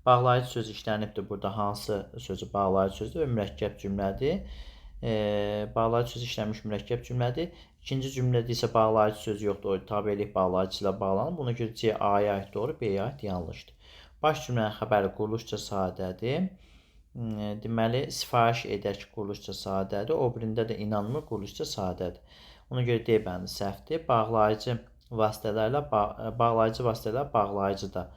Bağlayıcı söz işlənibdir. Burada hansı sözü bağlayıcı sözdür və mürəkkəb cümlədir. Bağlayıcı söz işlənmiş mürəkkəb cümlədir. İkinci cümlədə isə bağlayıcı söz yoxdur. O tabelik bağlayıcı ilə bağlanır. Buna görə C A-ya aid doğru, B-yə aid yanlışdır. Baş cümlənin xəbəri quruluşca sadədir. Deməli, sifariş edək quruluşca sadədir. O birində də inanmır quruluşca sadədir. Ona görə D bəndi səhvdir. Bağlayıcı vasitələrlə bağlayıcı da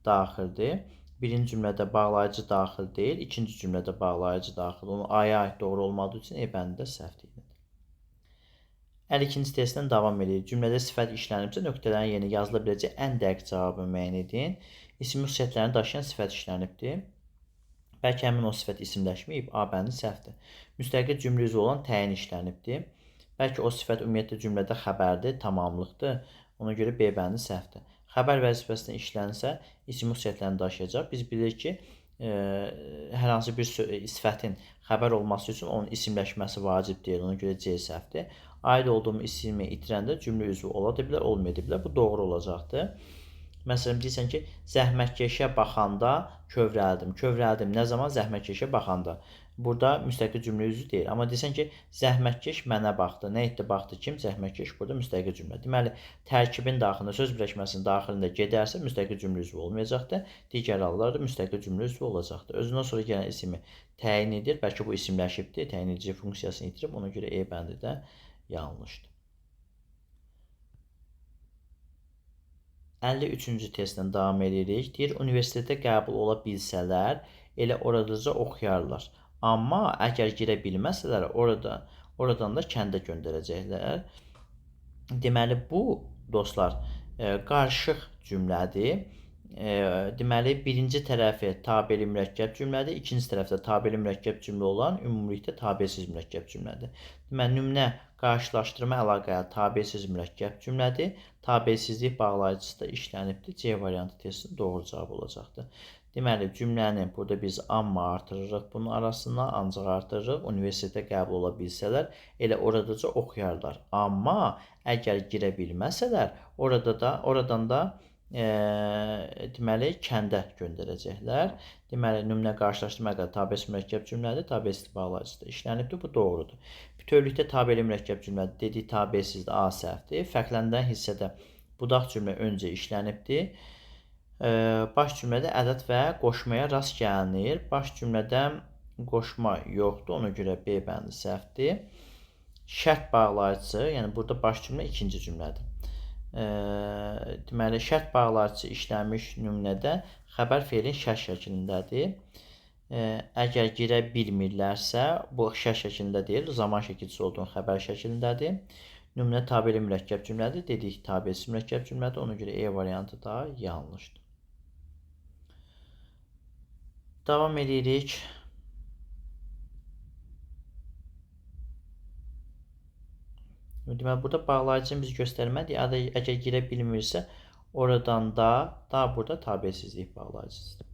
daxildir. Birinci cümlədə bağlayıcı daxil deyil, ikinci cümlədə bağlayıcı daxil. Onun A-ya aid doğru olmadığı üçün E bəndi də səhv deyildir. 52-ci testdən davam edir. Cümlədə sifət işlənibsə, nöqtələrin yerinə yazıla biləcək ən dəqiq cavabı müəyyən edin. İsim xüsusiyyətlərini daşıyan sifət işlənibdir. Bəlkə həmin o sifət isimləşməyib, A bəndi səhvdir. Müstəqil cümlə üzvü olan təyin işlənibdir. Bəlkə o sifət ümumiyyətlə cümlədə xəbərdir, tamamlıqdır. Ona görə B bəndi səhvdir. Xəbər vəzifəsində işlənsə, isim xüsusiyyətlərini daşıyacaq. Biz bilirik ki, hər hansı bir sifətin xəbər olması üçün onun isimləşməsi vacib deyil. Ona görə C səhvdir. Aid olduğum ismi itirəndə cümlə üzvü ola da bilər, olmaya da bilər. Bu doğru olacaqdır. Məsələn, deyirsən ki, zəhmətkeşə baxanda kövrəldim. Kövrəldim nə zaman? Zəhmətkeşə baxanda. Burada müstəqil cümlə üzvü deyil. Amma deyirsən ki, zəhmətkeş mənə baxdı. Nə etdi, baxdı kim? Zəhmətkeş burada müstəqil cümlə. Deməli, tərkibin daxilində, söz birləşməsinin daxilində gedərsə, müstəqil cümlə üzvü olmayacaqdır. Digər hallarda müstəqil cümlə üzvü olacaqdır. Özündən sonra gələn ismi təyin edir. Bəlkə bu isimləşibdir, təyin edici funksiyasını itirib. Ona görə E bəndi də yanlışdır. 53-cü testdən davam edirik. Deyir, universitetə qəbul ola bilsələr, elə oradaca oxuyarlar. Amma əgər girə bilməsələr, oradan da kəndə göndərəcəklər. Deməli, bu, dostlar, qarışıq cümlədir. Deməli, birinci tərəfi tabeli mürəkkəb cümlədir, ikinci tərəfdə tabeli mürəkkəb cümlə olan ümumilikdə tabesiz mürəkkəb cümlədir. Deməli, nümunə qarşılaşdırma əlaqəli tabesiz mürəkkəb cümlədir. Tabesizlik bağlayıcısı da işlənibdir. C variantı testinin doğru cavabı olacaqdır. Deməli, cümləni burada biz amma artırırıq bunun arasına, ancaq artırırıq. Universitetə qəbul ola bilsələr, elə oradaca oxuyarlar. Amma əgər girə bilməsələr, oradan da deməli, kəndə göndərəcəklər. Deməli, nümunə qarşılaşdırma qədər tabesiz mürəkkəb cümlədir, tabesiz bağlayıcısı da işlənibdir. Bu doğrudur. Bütövlükdə tabeli mürəkkəb cümlədir. Dedik, tabesizdir, A səhvdir. Fərqləndirən hissədə budaq cümlə öncə işlənibdir. Baş cümlədə ədəd və qoşmaya rast gəlinir. Baş cümlədə qoşma yoxdur, ona görə B bəndi səhvdir. Şərt bağlayıcısı, yəni burada baş cümlə ikinci cümlədir. Deməli, şərt bağlayıcısı işlənmiş nümunədə xəbər feilin şərt şəklindədir. Əgər girə bilmirlərsə, bu şərt şəklində deyil, zaman şəkilçisi olduğun xəbər şəklindədir. Nümunə tabeli mürəkkəb cümlədir, dedik tabesiz mürəkkəb cümlədir, ona görə E variantı da yanlışdır. Davam edirik. Deməli, burada bağlayıcını biz göstərmədik. Əgər girə bilmirsə, oradan da burada tabesizlik bağlayıcısıdır.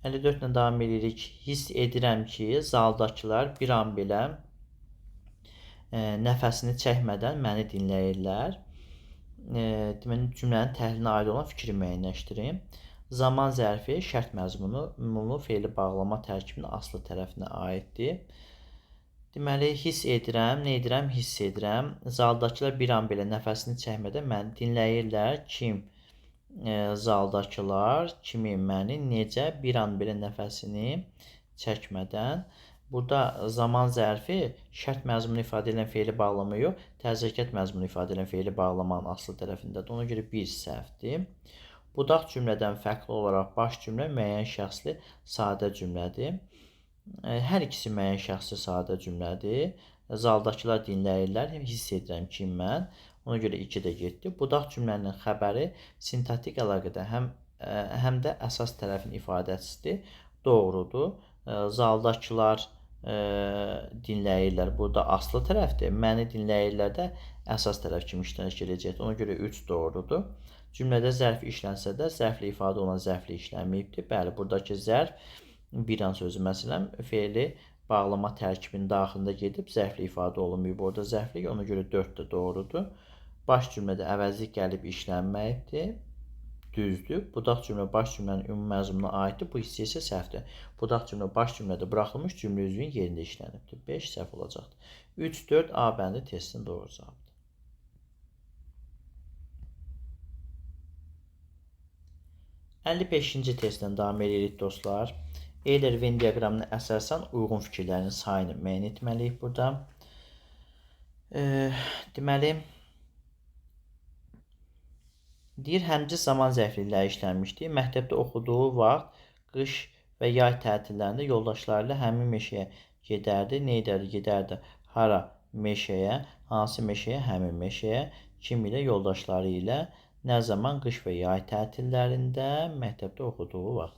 54-lə davam edirik. Hiss edirəm ki, zaldakılar bir an belə nəfəsini çəkmədən məni dinləyirlər. Deməli, cümlənin təhlilinə aid olan fikri müəyyənləşdirin. Zaman zərfi şərt məzmunu ümumi feili bağlama tərkibinin aslı tərəfinə aiddir. Deməli, hiss edirəm, nə edirəm? Hiss edirəm. Zaldakılar bir an belə nəfəsini çəkmədən məni dinləyirlər. Kim? Zaldakılar kimi məni necə bir an belə nəfəsini çəkmədən. Burada zaman zərfi şərt məzmunu ifadə edən feili bağlama yox, təzərkət məzmunu ifadə edən feili bağlamanın aslı tərəfindədir. Ona görə bir səhvdir. Budaq cümlədən fərqli olaraq baş cümlə müəyyən şəxsli sadə cümlədir. Hər ikisi müəyyən şəxsi sadə cümlədir. Zaldakılar dinləyirlər, hiss edirəm ki, mən. Ona görə 2 də getdi. Budaq cümlənin xəbəri sintaktik əlaqədə həm də əsas tərəfin ifadəçisidir. Doğrudur. Zaldakılar dinləyirlər. Burada aslı tərəfdir. Məni dinləyirlər də əsas tərəf kimi iştirak edəcəkdir. Ona görə 3 doğrudur. Cümlədə zərf işlənsə də zərflə ifadə olan zərflə işlənməyibdir. Bəli, buradakı zərf bir an sözü məsələn fe'li bağlama tərkibinin daxilində gedib zərflə ifadə olunmayıb. Orada zərflik, ona görə 4 də doğrudur. Baş cümlədə əvəzlik gəlib işlənməyibdir. Düzdür. Budaq cümlə baş cümlənin ümumi məzmununa aiddir. Bu hissə isə səhvdir. Budaq cümlə baş cümlədə buraxılmış cümlə üzvünün yerində işlənibdir. 5 səhv olacaqdır. 3, 4 A bəndi testin doğru cavabıdır. 55-ci testdən davam edirik dostlar. Euler-Venn diaqramına əsasən uyğun fikirlərin sayını müəyyən etməliyik burada. Deməli, deyir, həmçinin zaman zərflikləri işlənmişdir. Məktəbdə oxuduğu vaxt qış və yay tətillərində yoldaşları ilə həmin meşəyə gedərdi. Nə edərdi? Gedərdi. Hara? Meşəyə. Hansı meşəyə? Həmin meşəyə. Kim ilə? Yoldaşları ilə. Nə zaman? Qış və yay tətillərində məktəbdə oxuduğu vaxt.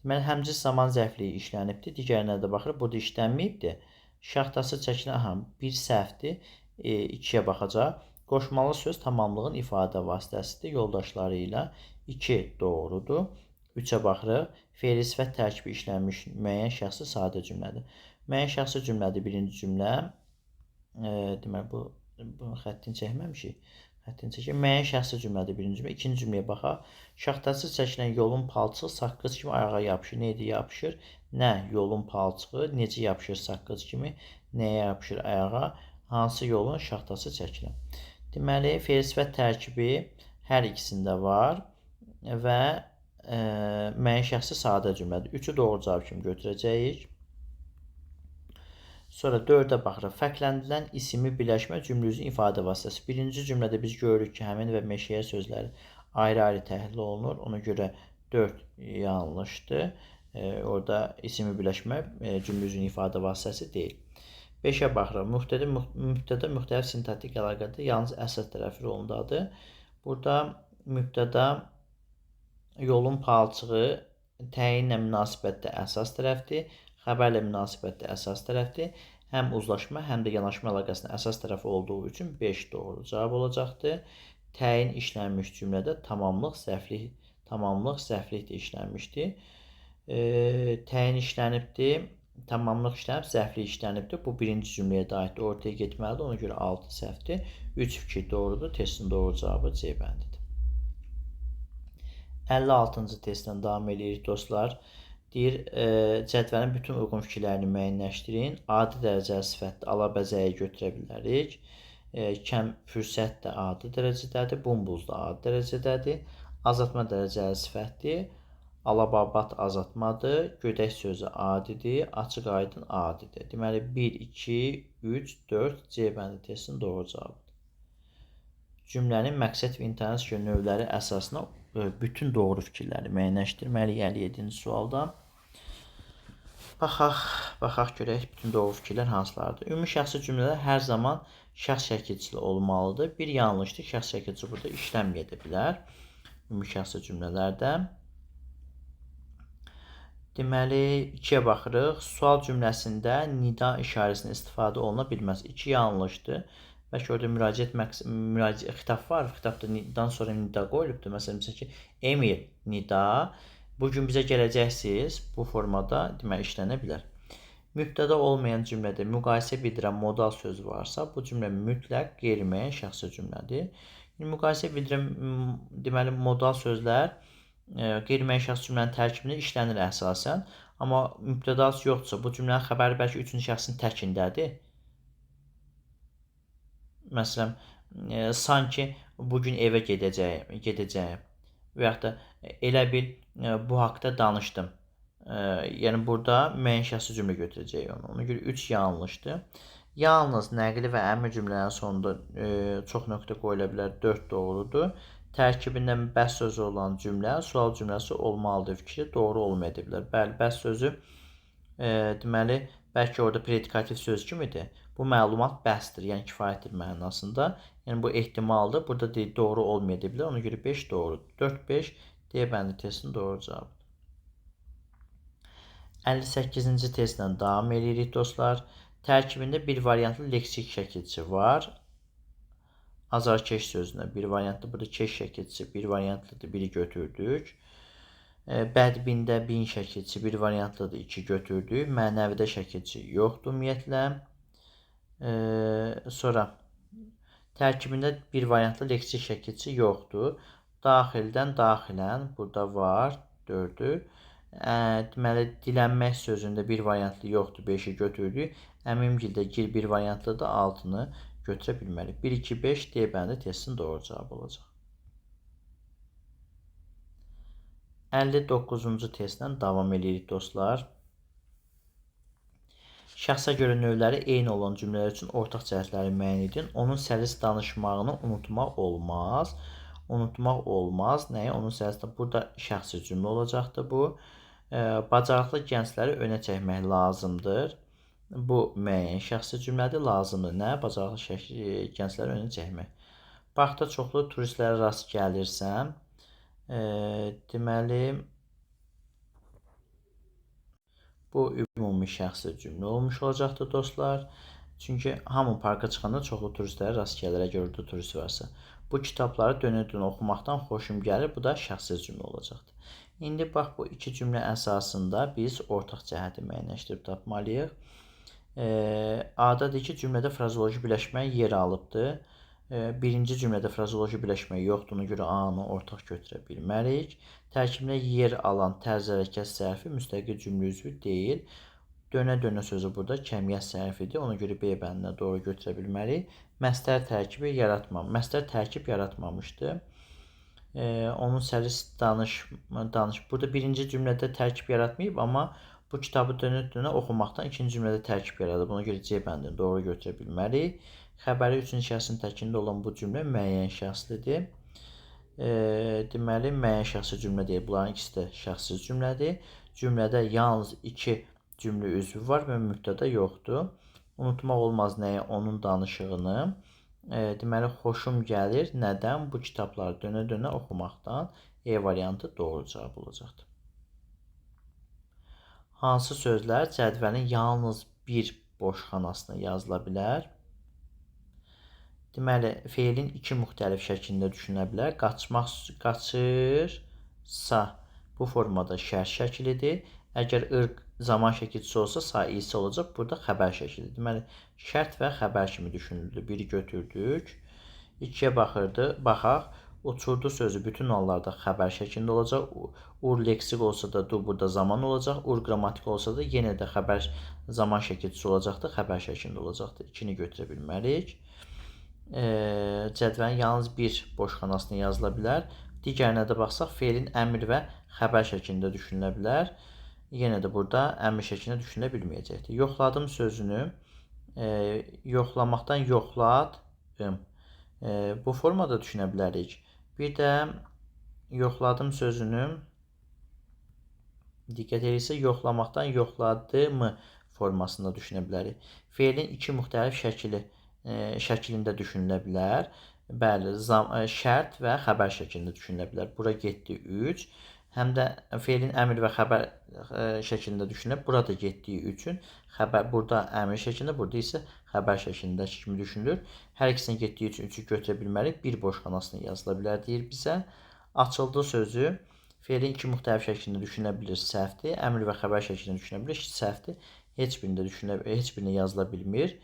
Deməli, həmçinin zaman zərfliyi işlənibdir. Digərinə də baxırıq. Burada işlənməyibdir. Şaxtası çəkilən bir səhvdir. 2-yə baxacaq. Qoşmalı söz tamamlığın ifadə vasitəsidir. Yoldaşları ilə 2 doğrudur. 3-ə baxırıq. Fe'li sifət tərkibi işlənmiş müəyyən şəxsi sadə cümlədir. Müəyyən şəxsi cümlədir birinci cümlə. Deməli, bu xəttini çəkməmişik. Müəyyən şəxsi cümlədir birinci cümlə. İkinci cümləyə baxaq. Şaxtası çəkilən yolun palçığı saqqız kimi ayağa yapışır. Nə edir? Yapışır. Nə? Yolun palçığı. Necə yapışır saqqız kimi? Nəyə yapışır? Ayağa. Hansı yolun şaxtası çəkilən? Deməli, fe'l sifət tərkibi hər ikisində var və müəyyən şəxsi sadə cümlədir. 3-ü doğru cavab kimi götürəcəyik. Sonra 4-ə baxırıq. Fərqləndirilən ismi birləşmə cümlə üzrə ifadə vasitəsi. Birinci cümlədə biz görürük ki, həmin və meşəyə sözləri ayrı-ayrı təhlil olunur. Ona görə 4 yanlışdır. Orada ismi birləşmə cümlə üzrə ifadə vasitəsi deyil. 5-ə baxırıq. Mübtəda müxtəlif sintaktik əlaqədə yalnız əsas tərəfi rolundadır. Burada mübtəda yolun palçığı təyinlə münasibətdə əsas tərəfdir. Xəbərlə münasibətdə əsas tərəfdir. Həm uzlaşma, həm də yanaşma əlaqəsinin əsas tərəfi olduğu üçün 5 doğru cavab olacaqdır. Təyin işlənmiş cümlədə tamamlıq zərflik də işlənmişdir. Təyin işlənibdir, tamamlıq işlənib, zərflik işlənibdir. Bu birinci cümləyə də aiddir, ortaya getməlidir. Ona görə 6 səhvdir. 3 fikir doğrudur. Testin doğru cavabı C bəndidir. 56-cı testdən davam edirik dostlar. Deyir, cədvəlin bütün uyğun fikirlərini müəyyənləşdirin. Adi dərəcəli sifətdə alabəzəyə götürə bilərik. Kəm fürsət də adi dərəcədədir. Bumbuz da adi dərəcədədir. Azaltma dərəcəli sifətdir. Alababat azaltmadır. Gödək sözü adidir. Açıq aydın adidir. Deməli, 1, 2, 3, 4 C bəndi testinin doğru cavabıdır. Cümlənin məqsəd və intonasiya növləri əsasına bütün doğru fikirləri müəyyənləşdirməliyik 57-ci sualda. Baxaq görək bütün doğru fikirlər hansılardır. Ümumi şəxsi cümlələr hər zaman şəxs şəkilçili olmalıdır. Bir yanlışdır. Şəxs şəkilçi burada işləməyə bilər. Ümumi şəxsi cümlələrdə. Deməli, 2-yə baxırıq. Sual cümləsində nida işarəsində istifadə oluna bilməz. 2 yanlışdır. Bəlkə orada müraciət xitab var. Xitabda nidadan sonra nida qoyulubdur. Məsələn ki, Emil nida. Bugün bizə gələcəksiniz. Bu formada deməli işlənə bilər. Mübtəda olmayan cümlədə müqayisə bildirən modal söz varsa, bu cümlə mütləq qeyri-müəyyən şəxsi cümlədir. Müqayisə bildirən deməli modal sözlər qeyri-müəyyən şəxsi cümlənin tərkibində işlənir əsasən. Amma mübtədası yoxdursa, bu cümlənin xəbəri bəlkə 3-cü şəxsin təkindədir. Məsələn, sanki bugün evə gedəcəyim və yaxud da elə bil bu haqda danışdım. Yəni, burada müəyyən şəxsi cümlə götürəcəyik onu. Ona görə 3 yanlışdır. Yalnız nəqli və əmr cümlələrin sonunda çox nöqtə qoyula bilər. 4 doğrudur. Tərkibindən bəs sözü olan cümlə sual cümləsi olmalıdır fikri doğru olmaya bilər. Bəli, bəs sözü Deməli, bəlkə orada predikativ söz kimidir. Bu məlumat bəsdir, yəni kifayətdir mənasında. Yəni bu ehtimaldır. Burada deyil, doğru olmaya bilər. Ona görə 5 doğrudur. 4-5 D bəndi testinin doğru cavabıdır. 58-ci testlə davam edirik dostlar. Tərkibində bir variantlı leksik şəkilçi var. Azarkeş sözünə bir variantlı, burada keş şəkilçisi bir variantlıdır, biri götürdük. Bədbində bin şəkilçi bir variantlıdır, 2 götürdük. Mənəvidə şəkilçi yoxdur ümumiyyətlə. Sonra tərkibində bir variantlı leksik şəkilçi yoxdur. Daxildən daxilən burada var, 4-ü. Deməli, dilənmək sözündə bir variantlı yoxdur, 5-i götürdük. Əmimgildə gir bir variantlıdır, 6-nı götürə bilmərik. 1, 2, 5 D bəndi testin doğru cavabı olacaq. 59-cu testlə davam edirik dostlar. Şəxsə görə növləri eyni olan cümlələr üçün ortaq cəhətləri müəyyən edin. Onun səlis danışmağını unutmaq olmaz. Unutmaq olmaz. Nəyə? Onun səlis burada şəxsi cümlə olacaqdır bu. Bacarıqlı gəncləri önə çəkmək lazımdır. Bu müəyyən şəxsi cümlədir. Lazımdır. Nə? Bacarıqlı gəncləri önə çəkmək. Parkda çoxlu turistlərə rast gəlirsəm, deməli, bu ümumi şəxsi cümlə olmuş olacaqdır dostlar. Çünki hamı parka çıxanda çoxlu turistlərə rast gəlir, əgər orada turist varsa. Bu kitabları dönə-dönə oxumaqdan xoşum gəlir. Bu da şəxsi cümlə olacaqdır. İndi bax, bu iki cümlə əsasında biz ortaq cəhəti müəyyənləşdirib tapmalıyıq. A-da deyir ki, cümlədə frazeoloji birləşmə yer alıbdır. Birinci cümlədə frazeoloji birləşmə yoxdur, ona görə A-nı ortaq götürə bilmərik. Tərkibində yer alan tərz hərəkət sərfi müstəqil cümlə üzvü deyil. Dönə-dönə sözü burada kəmiyyət sərfidir, ona görə B bəndinə doğru götürə bilmərik. Məstər tərkib yaratmamışdır. Onun səlis danış. Burada birinci cümlədə tərkib yaratmayıb, amma bu kitabı dönə-dönə oxumaqdan ikinci cümlədə tərkib yaradıb. Ona görə C bəndini doğru götürə bilmərik. Xəbəri üçüncü şəxsin təkində olan bu cümlə müəyyən şəxslidir. Deməli, müəyyən şəxsi cümlə deyil. Bunların ikisi də şəxsiz cümlədir. Cümlədə yalnız 2 cümlə üzvü var və mübtəda yoxdur. Unutmaq olmaz nəyə? Onun danışığını. Deməli, xoşum gəlir. Nədən? Bu kitabları dönə-dönə oxumaqdan. E variantı doğru cavab olacaqdır. Hansı sözlər cədvəlin yalnız bir boş xanasına yazıla bilər? Deməli, feilin 2 müxtəlif şəklində düşünə bilər. Qaçırsa bu formada şərt şəklidir. Əgər zaman şəkilçisi olsa saisi olacaq. Burada xəbər şəklidir. Deməli, şərt və xəbər kimi düşünülür. Biri götürdük. 2-yə baxaq. Uçurdu sözü bütün hallarda xəbər şəklində olacaq. Ur leksik olsa da burada zaman olacaq. Ur qrammatik olsa da yenə də xəbər zaman şəkilçisi olacaqdır. Xəbər şəklində olacaqdır. 2-ni götürə bilmərik. Cədvəlin yalnız bir boş xanasına yazıla bilər. Digərinə də baxsaq, feilin əmr və xəbər şəklində düşünülə bilər. Yenə də burada əmr şəklində düşünülə bilməyəcəkdir. Yoxladım sözünü yoxlamaqdan yoxladım. Bu formada düşünə bilərik. Bir də yoxladım sözünü diqqət edirsə, yoxlamaqdan yoxladımı formasında düşünə bilərik. Feilin 2 müxtəlif şəklində düşünülə bilər. Bəli, şərt və xəbər şəklində düşünülə bilər. Bura getdi 3. Həm də feilin əmr və xəbər şəklində düşünülür. Burada getdiyi üçün xəbər burada əmr şəklində, burada isə xəbər şəklində kimi düşünülür. Hər ikisinin getdiyi üçün 3-ü götürə bilmərik. Bir boş xanasına yazıla bilər deyir bizə. Açıldı sözü feilin 2 müxtəlif şəklində düşünülə bilir, səhvdir. Əmr və xəbər şəklində düşünülə bilir, səhvdir. Heç birini yazıla bilmir.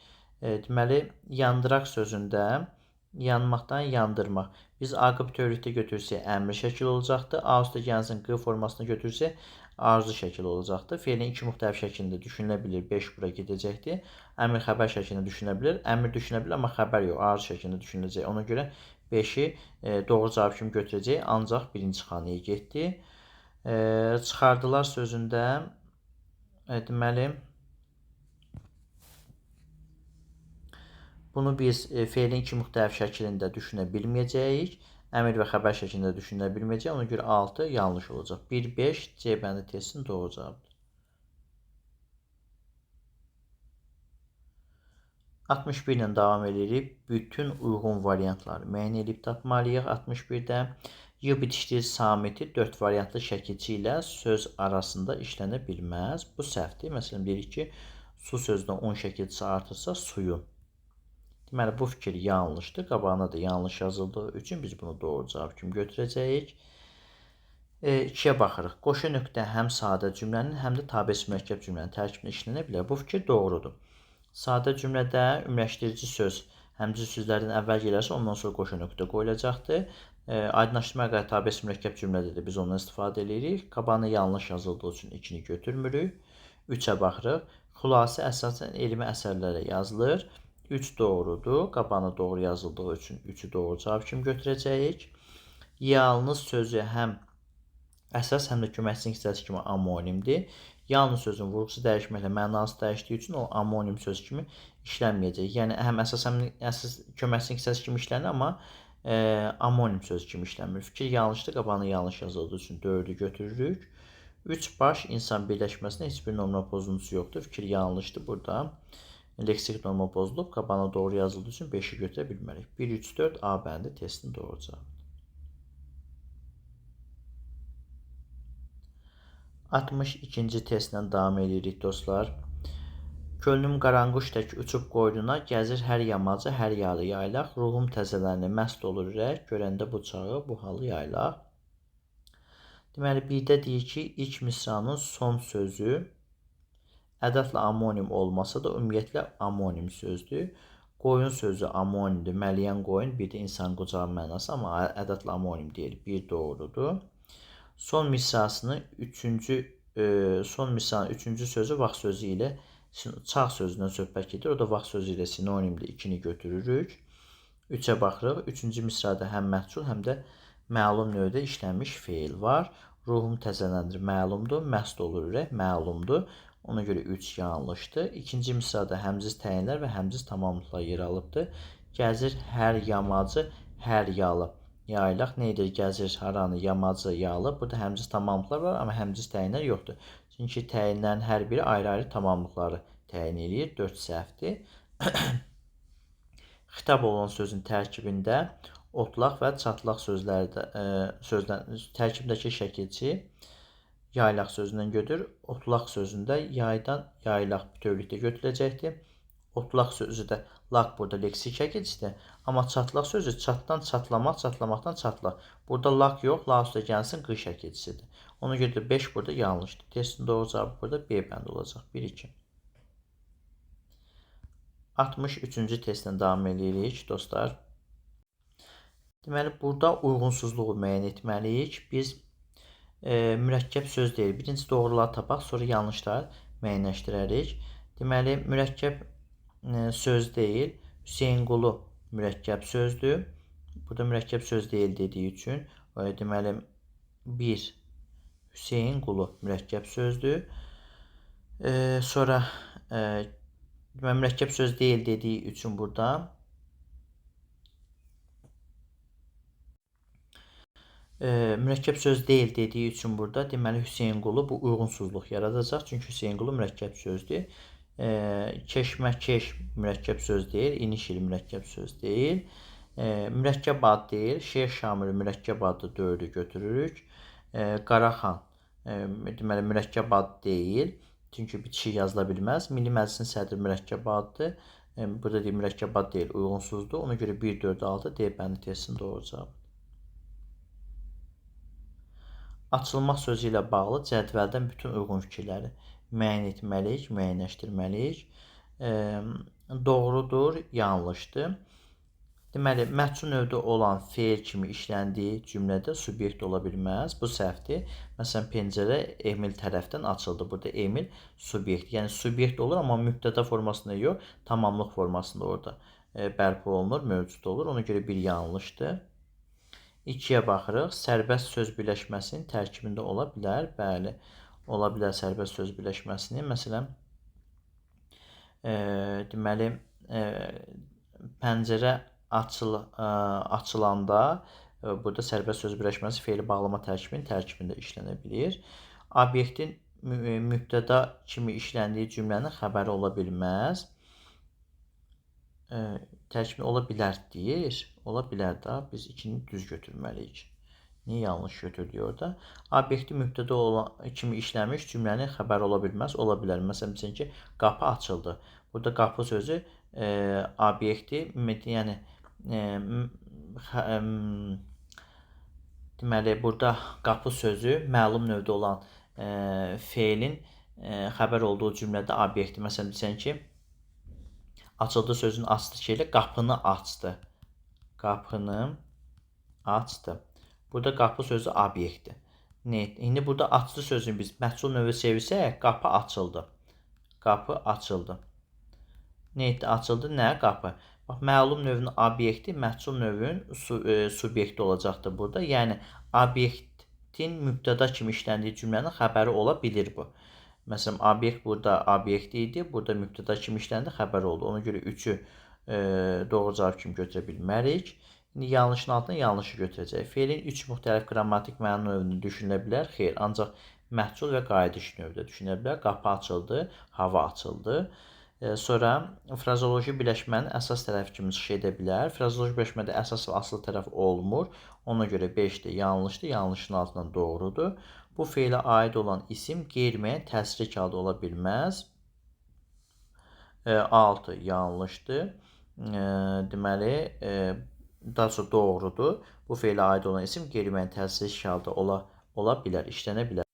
Deməli, yandıraq sözündə yanmaqdan yandırmaq. Biz aqib bütövlükdə götürsək əmr şəkli olacaqdır. A üstə gəlsin Q formasını götürsək arzu şəkli olacaqdır. Feilin 2 müxtəlif şəklində düşünülə bilir. 5 bura gedəcəkdir. Əmr xəbər şəklində düşünülə bilir. Əmr düşünülə bilir, amma xəbər yox. Arzu şəklində düşünüləcək. Ona görə 5-i doğru cavab kimi götürəcək. Ancaq birinci xanaya getdi. Çıxardılar sözündə deməli, bunu biz feilin 2 müxtəlif şəklində düşünə bilməyəcəyik. Əmr və xəbər şəklində düşünə bilməyəcəyik. Ona görə 6 yanlış olacaq. 1, 5 C bəndi testinin doğru cavabıdır. 61 ilə davam edirik. Bütün uyğun variantları müəyyən edib tapmalıyıq. 61-də Y bitişli samiti 4 variantlı şəkilçi ilə söz arasında işlənə bilməz. Bu səhvdir. Məsələn, deyirik ki, su sözünə 10 şəkilçisi artırsa suyun. Deməli, bu fikir yanlışdır. Qabağına da yanlış yazıldığı üçün biz bunu doğru cavab kimi götürəcəyik. 2-yə baxırıq. Qoşu nöqtə həm sadə cümlənin, həm də tabesi mürəkkəb cümlənin tərkibində işlənə bilər. Bu fikir doğrudur. Sadə cümlədə ümumiləşdirici söz həmcins sözlərdən əvvəl gələrsə, ondan sonra qoşu nöqtə qoyulacaqdır. Aydınlaşdırma qədər tabesi mürəkkəb cümlədə də biz ondan istifadə edirik. Qabağına yanlış yazıldığı üçün 2-ni götürmürük. 3-ə baxırıq. Xülasə əsasən elmi əsərlərə yazılır. 3 doğrudur. Qabağına doğru yazıldığı üçün 3-ü doğru cavab kimi götürəcəyik. Yalnız sözü həm əsas, həm də köməkçi hissəsi kimi amonimdir. Yalnız sözün vurğusu dəyişməklə mənası dəyişdiyi üçün o amonim söz kimi işlənməyəcək. Yəni həm əsas, həm əsas köməkçi hissəsi kimi işlənir, amma amonim söz kimi işlənmir. Fikir yanlışdır. Qabağına yanlış yazıldığı üçün 4-ü götürürük. 3 baş insan birləşməsində heç bir norma pozuntusu yoxdur. Fikir yanlışdır. Burada leksik norma pozulub. Qabağına doğru yazıldığı üçün 5-i götürə bilmərik. 1, 3, 4 A bəndi testin doğru cavabı. 62-ci testlə davam edirik dostlar. Könlüm qaranquş tək uçub qoynuna, gəzir hər yamacı, hər yalı yaylaq. Ruhum təzələnir, məst olur ürək, görəndə bu çağı, bu halı yaylaq. Deməli, birdə deyir ki, ilk misranın son sözü ədədlə amonim olmasa da ümumiyyətlə amonim sözdür. Qoyun sözü amonimdir, məliyən qoyun, bir də insan qucağı mənası, amma ədədlə amonim deyil, bir doğrudur. Son misrasının üçüncü sözü vaxt sözü ilə çağ sözündən söhbət gedir. O da vaxt sözü ilə sinonimdir. 2-ni götürürük. 3-ə baxırıq. 3-cü misrada həm məhsul, həm də məlum növdə işlənmiş feil var. Ruhum təzələnir, məlumdur. Məst olur ürək, məlumdur. Ona görə 3 yanlışdır. 2-ci misrada həmciz təyinlər və həmciz tamamlıqlar yer alıbdır. Gəzir hər yamacı, hər yalı yaylaq. Neydir? Gəzir haranı, yamacı, yalı. Burada həmciz tamamlıqlar var, amma həmciz təyinlər yoxdur. Çünki təyinlərin hər biri ayrı-ayrı tamamlıqları təyin edir. 4 səhvdir. Xitab olan sözün tərkibində otlaq və çatlaq tərkibindəki şəkilçi yaylaq sözündən götür. Otlaq sözündə yaydan yaylaq bütövlükdə götürüləcəkdir. Otlaq sözü də laq burada leksik şəkilçidir. Amma çatlaq sözü çatdan çatlamaq, çatlamaqdan çatlaq. Burada laq yox, la üstə gəlsin qı şəkilçisidir. Ona görə də 5 burada yanlışdır. Testin doğru cavabı burada B bəndi olacaq. 1-2. 63-cü testlə davam edirik dostlar. Deməli, burada uyğunsuzluğu müəyyən etməliyik. Biz mürəkkəb söz deyil. Birinci doğruları tapaq, sonra yanlışları müəyyənləşdirərik. Deməli, mürəkkəb söz deyil. Hüseynqulu mürəkkəb sözdür. Burada mürəkkəb söz deyil dediyi üçün deməli 1 Hüseynqulu mürəkkəb sözdür. Sonra mürəkkəb söz deyil dediyi üçün burada mürəkkəb söz deyil dediyi üçün burada deməli Hüseynqulu bu uyğunsuzluq yaradacaq. Çünki Hüseynqulu mürəkkəb sözdür. Keşməkeş mürəkkəb söz deyil. İnişil mürəkkəb söz deyil. Mürəkkəb ad deyil. Şeyx Şamil mürəkkəb adı 4-ü götürürük. Qaraxan deməli mürəkkəb ad deyil. Çünki bitişik yazıla bilməz. Milli Məclisin sədri mürəkkəb addır. Burada deyil, mürəkkəb ad deyil, uyğunsuzdur. Ona görə 1, 4, 6 D bəndi testin doğru cavabı. Açılmaq sözü ilə bağlı cədvəldən bütün uyğun fikirləri müəyyən etməliyik, müəyyənləşdirməliyik. Doğrudur, yanlışdır. Deməli, məhsul növdə olan feil kimi işləndiyi cümlədə subyekt ola bilməz. Bu səhvdir. Məsələn, pəncərə Emil tərəfdən açıldı. Burada Emil subyekt. Yəni, subyekt olur, amma mübtəda formasında yox, tamamlıq formasında orada bərpa olunur, mövcud olur. Ona görə bir yanlışdır. 2-yə baxırıq. Sərbəst söz birləşməsinin tərkibində ola bilər. Bəli, ola bilər sərbəst söz birləşməsinin. Məsələn, deməli, pəncərə açılanda burada sərbəst söz birləşməsi feili bağlama tərkibinin tərkibində işlənə bilir. Obyektin mübtəda kimi işləndiyi cümlənin xəbəri ola bilməz. tərkibində ola bilər deyir. Ola bilər də. Biz 2-ni düz götürməliyik. Niyə yanlış götürdük orada? Obyekti mübtəda olan kimi işləmiş cümlənin xəbəri ola bilməz. Ola bilər. Məsələn, desin ki, qapı açıldı. Burada qapı sözü obyekti, yəni deməli, burada qapı sözü məlum növdə olan feilin xəbər olduğu cümlədə obyekti. Məsələn, desən ki, açıldı sözünün açdı şeylə qapını açdı. Qapını açdı. Burada qapı sözü obyektdir. İndi burada açdı sözünü biz məhsul növü çevirsək, qapı açıldı. Qapı açıldı. Nə etdi? Açıldı. Nə? Qapı. Bax, məlum növün obyekti məhsul növün subyekti olacaqdır burada. Yəni, obyektin mübtəda kimi işləndiyi cümlənin xəbəri ola bilir bu. Məsələn, obyekt burada obyekt idi. Burada mübtəda kimi işləndi, xəbər oldu. Ona görə 3-ü doğru cavab kimi götürə bilmərik. İndi yanlışın altına yanlışı götürəcək. Feilin 3 müxtəlif qrammatik məna növünü düşünülə bilər. Xeyr, ancaq məhsul və qayıdış növdə düşünülə bilər. Qapı açıldı, hava açıldı. Sonra frazoloji birləşmənin əsas tərəfi kimi çıxış edə bilər. Frazoloji birləşmədə əsas və asılı tərəf olmur. Ona görə 5-dir, yanlışdır. Yanlışın altından doğrudur. Bu feilə aid olan isim qeyri-müəyyən təsirli halda ola bilməz. 6 yanlışdır. Deməli, daha sonra doğrudur. Bu feilə aid olan isim qeyri-müəyyən təsirli halda ola bilər, işlənə bilər.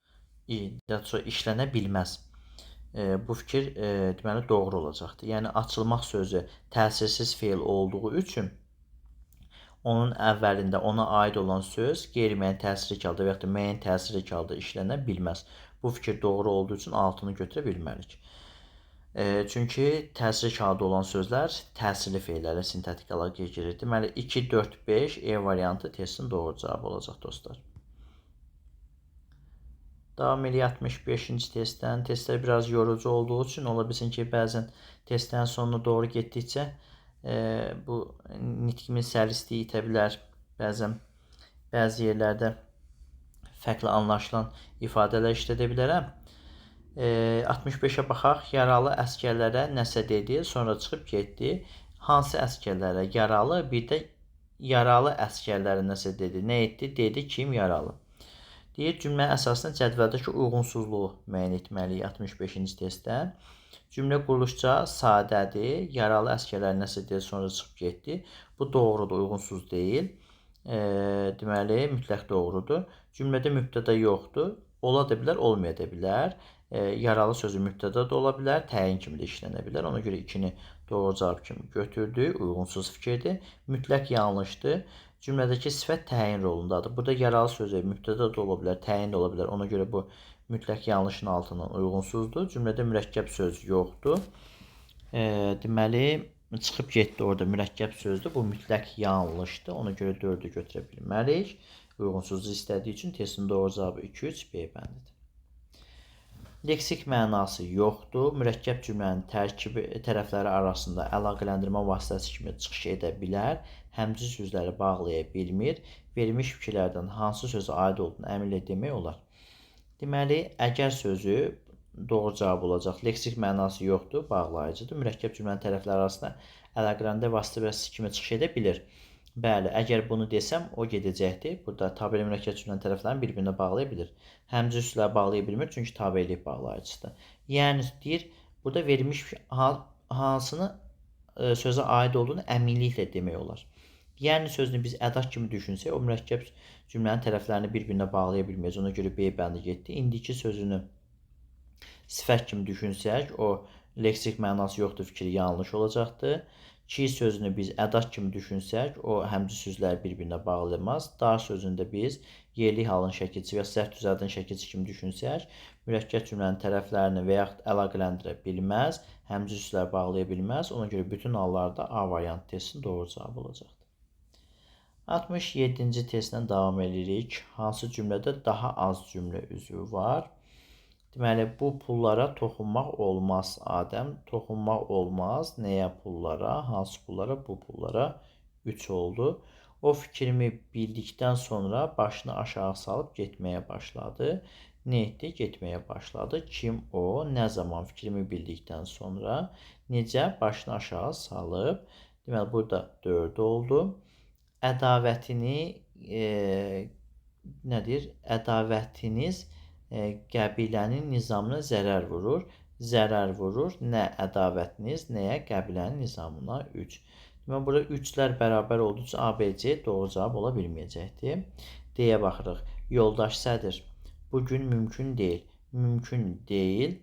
Daha sonra işlənə bilməz. Bu fikir deməli doğru olacaqdır. Yəni açılmaq sözü təsirsiz feil olduğu üçün onun əvvəlində ona aid olan söz qeyri-müəyyən təsirli halda və ya da müəyyən təsirli halda işlənə bilməz. Bu fikir doğru olduğu üçün 6-nı götürə bilmərik. Çünki təsirli halda olan sözlər təsirli feillərlə sintetik əlaqəyə girir. Deməli 2, 4, 5 E variantı testin doğru cavabı olacaq dostlar. Davam eləyək 65-ci testdən. Testlər biraz yorucu olduğu üçün ola bilsin ki, bəzən testlərin sonuna doğru getdikcə bu nitqimin səlisliyi itə bilər. Bəzi yerlərdə fərqli anlaşılan ifadələr işlədə bilərəm. 65-ə baxaq. Yaralı əskərlərə nəsə dedi, sonra çıxıb getdi. Hansı əskərlərə? Yaralı, bir də yaralı əskərlərə nəsə dedi. Nə etdi? Dedi kim? Yaralı. Deyir, cümlə əsasında cədvəldəki uyğunsuzluğu müəyyən etməliyik 65-ci testdə. Cümlə quruluşca sadədir. Yaralı əskərlər nəsə dedi, sonra çıxıb getdi. Bu doğrudur, uyğunsuz deyil. Deməli, mütləq doğrudur. Cümlədə mübtəda yoxdur. Ola da bilər, olmaya da bilər. Yaralı sözü mübtəda da ola bilər, təyin kimi də işlənə bilər. Ona görə 2-ni doğru cavab kimi götürdük. Uyğunsuz fikirdir. Mütləq yanlışdır. Cümlədəki sifət təyin rolundadır. Burada yaralı sözü mübtəda da ola bilər, təyin də ola bilər. Ona görə bu mütləq yanlışın altından uyğunsuzdur. Cümlədə mürəkkəb söz yoxdur. Deməli, çıxıb getdi orada mürəkkəb sözdür. Bu mütləq yanlışdır. Ona görə 4-ü götürə bilmərik. Uyğunsuzluq istədiyi üçün testin doğru cavabı 2-3 B bəndidir. Leksik mənası yoxdur. Mürəkkəb cümlənin tərkibi tərəfləri arasında əlaqələndirmə vasitəsi kimi çıxış edə bilər. Həmcins sözləri bağlaya bilmir. Verilmiş fikirlərdən hansı sözə aid olduğunu əminlə demək olar. Deməli, əgər sözü doğru cavab olacaq. Leksik mənası yoxdur, bağlayıcıdır. Mürəkkəb cümlənin tərəfləri arasında əlaqələndirmə vasitəsi kimi çıxış edə bilir. Bəli, əgər bunu desəm, o gedəcəkdir. Burada tabeli mürəkkəb cümlənin tərəflərini bir-birinə bağlaya bilir. Həmcins sözləri bağlaya bilmir, çünki tabelilik bağlayıcıdır. Yəni, deyir, burada verilmiş hansını sözə aid olduğunu əminliklə demək olar. Yəni, sözünü biz ədat kimi düşünsək, o mürəkkəb cümlənin tərəflərini bir-birinə bağlaya bilməyəcək. Ona görə B bəndi getdi. İndiki sözünü sifət kimi düşünsək, o leksik mənası yoxdur fikri yanlış olacaqdır. Ki sözünü biz ədat kimi düşünsək, o həmcins sözləri bir-birinə bağlamaz. Dar sözündə biz yerli halın şəkilçisi və səhv düzəldin şəkilçisi kimi düşünsək, mürəkkəb cümlənin tərəflərini və yaxud əlaqələndirə bilməz, həmcins sözləri bağlaya bilməz. Ona görə bütün hallarda A variantı testin doğru cavabı olacaqdır. 67-ci testdən davam edirik. Hansı cümlədə daha az cümlə üzvü var? Deməli, bu pullara toxunmaq olmaz, Adəm. Toxunmaq olmaz. Nəyə pullara? Hansı pullara? Bu pullara 3 oldu. O fikrimi bildikdən sonra başını aşağı salıb getməyə başladı. Nə etdi? Getməyə başladı. Kim o? Nə zaman fikrimi bildikdən sonra? Necə? Başını aşağı salıb. Deməli, burada 4 oldu. Ədavətini nədir? Ədavətiniz qəbilənin nizamına zərər vurur. Zərər vurur nə ədavətiniz, nəyə qəbilənin nizamına 3. Deməli, burada 3'lər bərabər olduğu üçün ABC doğru cavab ola bilməyəcəkdir. D-yə baxırıq. Yoldaş Sədir. Bugün mümkün deyil. Mümkün deyil.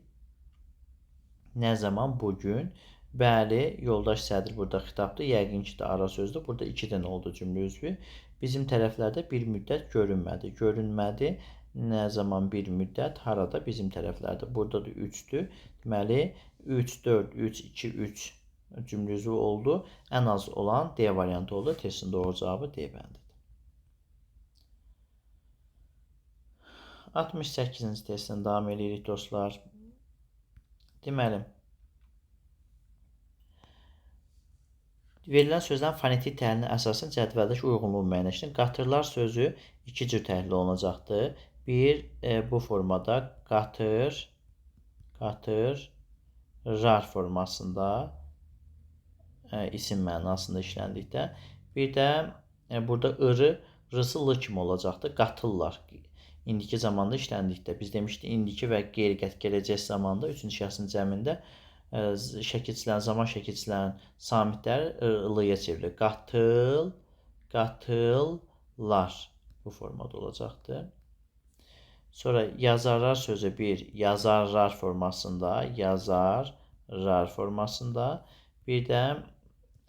Nə zaman? Bugün. Bəli, yoldaş Sədir burada xitabdır. Yəqin ki də ara sözdür. Burada 2 dənə oldu cümlə üzvü. Bizim tərəflərdə bir müddət görünmədi. Görünmədi. Nə zaman bir müddət? Harada? Bizim tərəflərdə. Burada da 3'dür. Deməli, 3, 4, 3, 2, 3 cümlə üzvü oldu. Ən az olan D variantı oldu. Testin doğru cavabı D bəndidir. 68-ci testin davam edirik dostlar. Deməli, verilən sözlərin fonetik təhlilinə əsasən cədvəldəki uyğunluğu müəyyənləşdirin. Qatırlar sözü 2 cür təhlil olunacaqdır. Bir, bu formada qatır, rar formasında isim mənasında işləndikdə. Bir də burada ırı, rısı lı kimi olacaqdır. Qatırlar. İndiki zamanda işləndikdə. Biz demişdik, indiki və gələcək zamanda 3-cü şəxsin cəmində zaman şəkilçilərin samitləri lıya çevrilir. Qatıl, qatıllar bu formada olacaqdır. Sonra yazarlar sözü bir, yazarlar formasında, yazarlar formasında, bir də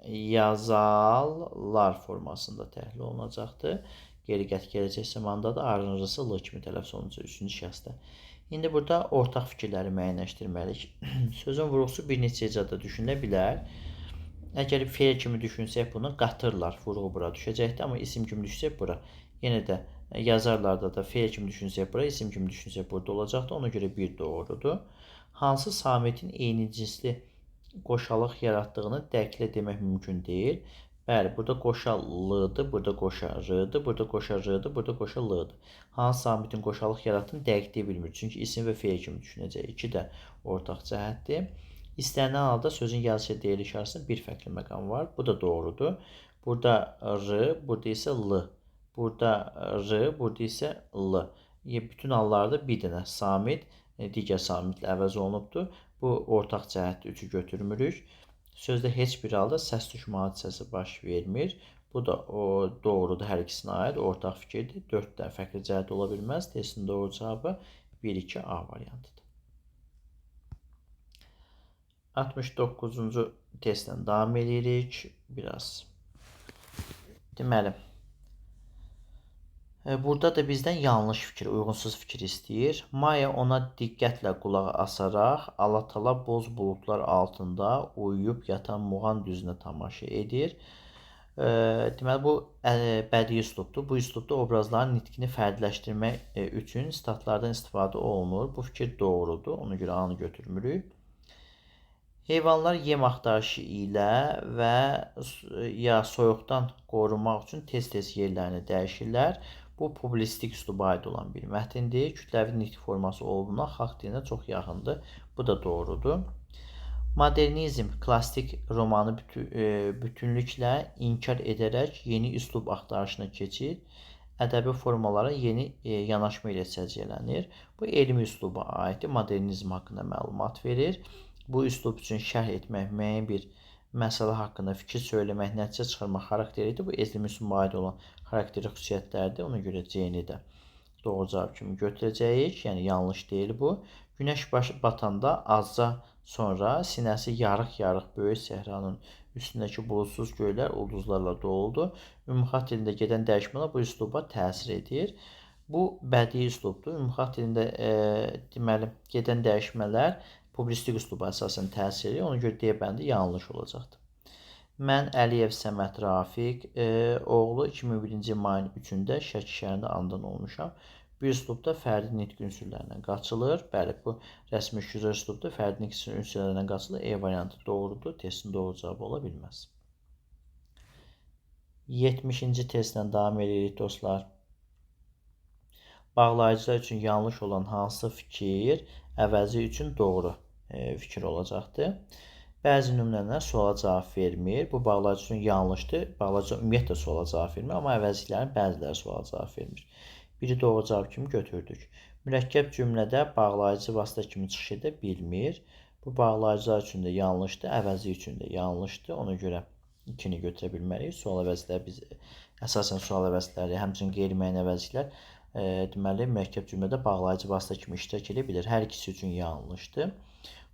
yazarlar formasında təhlil olunacaqdır. Gələcək zamanda da arınırısı lı kimi tələffüz olunacaq 3-cü şəxsdə. İndi burada ortaq fikirləri müəyyənləşdirməliyik. Sözün vurğusu bir neçə icada düşünülə bilər. Əgər fe'l kimi düşünsək bunu, qatırlar, vurğu bura düşəcəkdir. Amma isim kimi düşsək bura. Yenə də yazarlarda da fe'l kimi düşünsək bura, isim kimi düşünsək burada olacaqdır. Ona görə bir doğrudur. Hansı samitin eyni cinsli qoşalıq yaratdığını dəqiqlə demək mümkün deyil. Bəli, burada qoşa l-dır, burada qoşa r-dır, burada qoşa r-dır, burada qoşa l-dır. Hansı samitin qoşalıq yaratdığını dəqiq deyə bilmir. Çünki isim və fe'l kimi düşünəcək. 2 də ortaq cəhətdir. İstənilən halda sözün yazışı deyiliş arasında bir fərqli məqam var. Bu da doğrudur. Burada r, burada isə l. Burada r, burada isə l. Bütün hallarda bir dənə samit digər samitlə əvəz olunubdur. Bu ortaq cəhətdir, 3'ü götürmürük. Sözdə heç bir halda səs düşmə hadisəsi baş vermir. Bu da doğrudur, hər ikisinə aid ortaq fikirdir. 4 dənə fərqli cəhət ola bilməz. Testin doğru cavabı 1-2A variantıdır. 69-cu testdən davam edirik. Biraz. Deməli, burada da bizdən yanlış fikir, uyğunsuz fikir istəyir. Maya ona diqqətlə qulaq asaraq Allah-Taala boz buludlar altında uyuyub yatan muğan düzünə tamaşa edir. Deməli, bu bədii üslubdur. Bu üslubda obrazların nitqini fərdiləşdirmək üçün statlardan istifadə olunur. Bu fikir doğrudur. Ona görə A-nı götürmürük. Heyvanlar yem axtarışı ilə və ya soyuqdan qorumaq üçün tez-tez yerlərini dəyişirlər. Bu publistik üsluba aid olan bir mətndir. Kütləvi nitq forması olduğuna xalq dilinə çox yaxındır. Bu da doğrudur. Modernizm klassik romanı bütünlüklə inkar edərək yeni üslub axtarışına keçir. Ədəbi formalara yeni yanaşma ilə səciyyələnir. Bu elmi üsluba aiddir. Modernizm haqqında məlumat verir. Bu üslub üçün şərh etmək, müəyyən bir məsələ haqqında fikir söyləmək, nəticə çıxarmaq xarakteridir. Bu elmi üsluba aid olan xarakteri xüsusiyyətlərdir. Ona görə C-ni də doğru cavab kimi götürəcəyik. Yəni yanlış deyil bu. Günəş batanda azca sonra sinəsi yarıq-yarıq böyük səhranın üstündəki buludsuz göylər ulduzlarla doludur. Ümumxalq dilində gedən dəyişmələr bu üsluba təsir edir. Bu bədii üslubdur. Ümumxalq dilində deməli gedən dəyişmələr publistik üsluba əsasən təsir edir. Ona görə D bəndi yanlış olacaqdır. Mən Əliyev Səməd Rafiq oğlu 2001-ci mayın 3-də Şəki şəhərində anadan olmuşam. Bu üslubda fərdi nitq ünsürlərindən qaçılır. Bəli, bu rəsmi şüur üslubda fərdi nitq ünsürlərindən qaçılır. E variantı doğrudur. Testin doğru cavabı ola bilməz. 70-ci testdən davam edirik dostlar. Bağlayıcılar üçün yanlış olan hansı fikir əvəzi üçün doğru fikir olacaqdır. Bəzi nümunələr suala cavab vermir. Bu bağlayıcı üçün yanlışdır. Bağlayıcı ümumiyyətlə suala cavab vermir, amma əvəzliklərin bəziləri suala cavab vermir. Biri doğru cavab kimi götürdük. Mürəkkəb cümlədə bağlayıcı vasitə kimi çıxış edə bilmir. Bu bağlayıcılar üçün də yanlışdır, əvəzi üçün də yanlışdır. Ona görə 2-ni götürə bilmərik. Sual əvəzləri biz əsasən sual əvəzləri, həmçinin qeyri-müəyyən əvəzliklər deməli mürəkkəb cümlədə bağlayıcı vasitə kimi iştirak edə bilir. Hər ikisi üçün yanlışdır.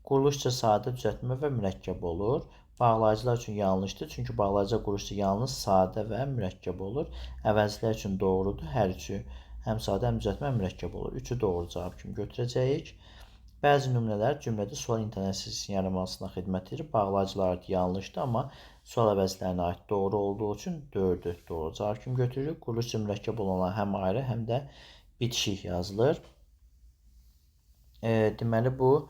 Quruluşca sadə, düzəltmə və mürəkkəb olur. Bağlayıcılar üçün yanlışdır, çünki bağlayıcı quruluşca yalnız sadə və mürəkkəb olur. Əvəzliklər üçün doğrudur. Hər üçü həm sadə, həm düzəltmə, həm mürəkkəb olur. Üçü doğru cavab kimi götürəcəyik. Bəzi nümunələr cümlədə sual intonasiyasının yaranmasına xidmət edir. Bağlayıcılar yanlışdır, amma sual əvəzlərinə aid doğru olduğu üçün 4-ü doğru cavab kimi götürürük. Quruluşca mürəkkəb olanlar həm ayrı, həm də bitişik yazılır. Deməli, bu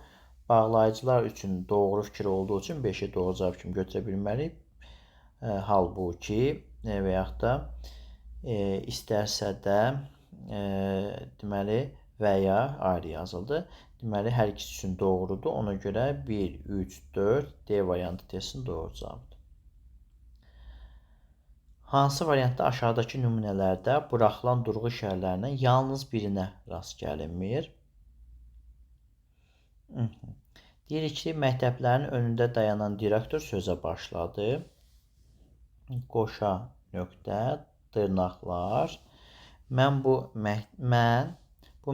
bağlayıcılar üçün doğru fikir olduğu üçün 5-i doğru cavab kimi götürə bilmərik. Halbuki və yaxud da istərsə də deməli və ya ayrı yazıldı. Deməli, hər ikisi üçün doğrudur. Ona görə 1, 3, 4 D variantı testinin doğru cavabıdır. Hansı variantda aşağıdakı nümunələrdə buraxılan durğu işarələrindən yalnız birinə rast gəlinmir? Deyirik ki, məktəblərin önündə dayanan direktor sözə başladı. Qoşa nöqtə, dırnaqlar. Mən bu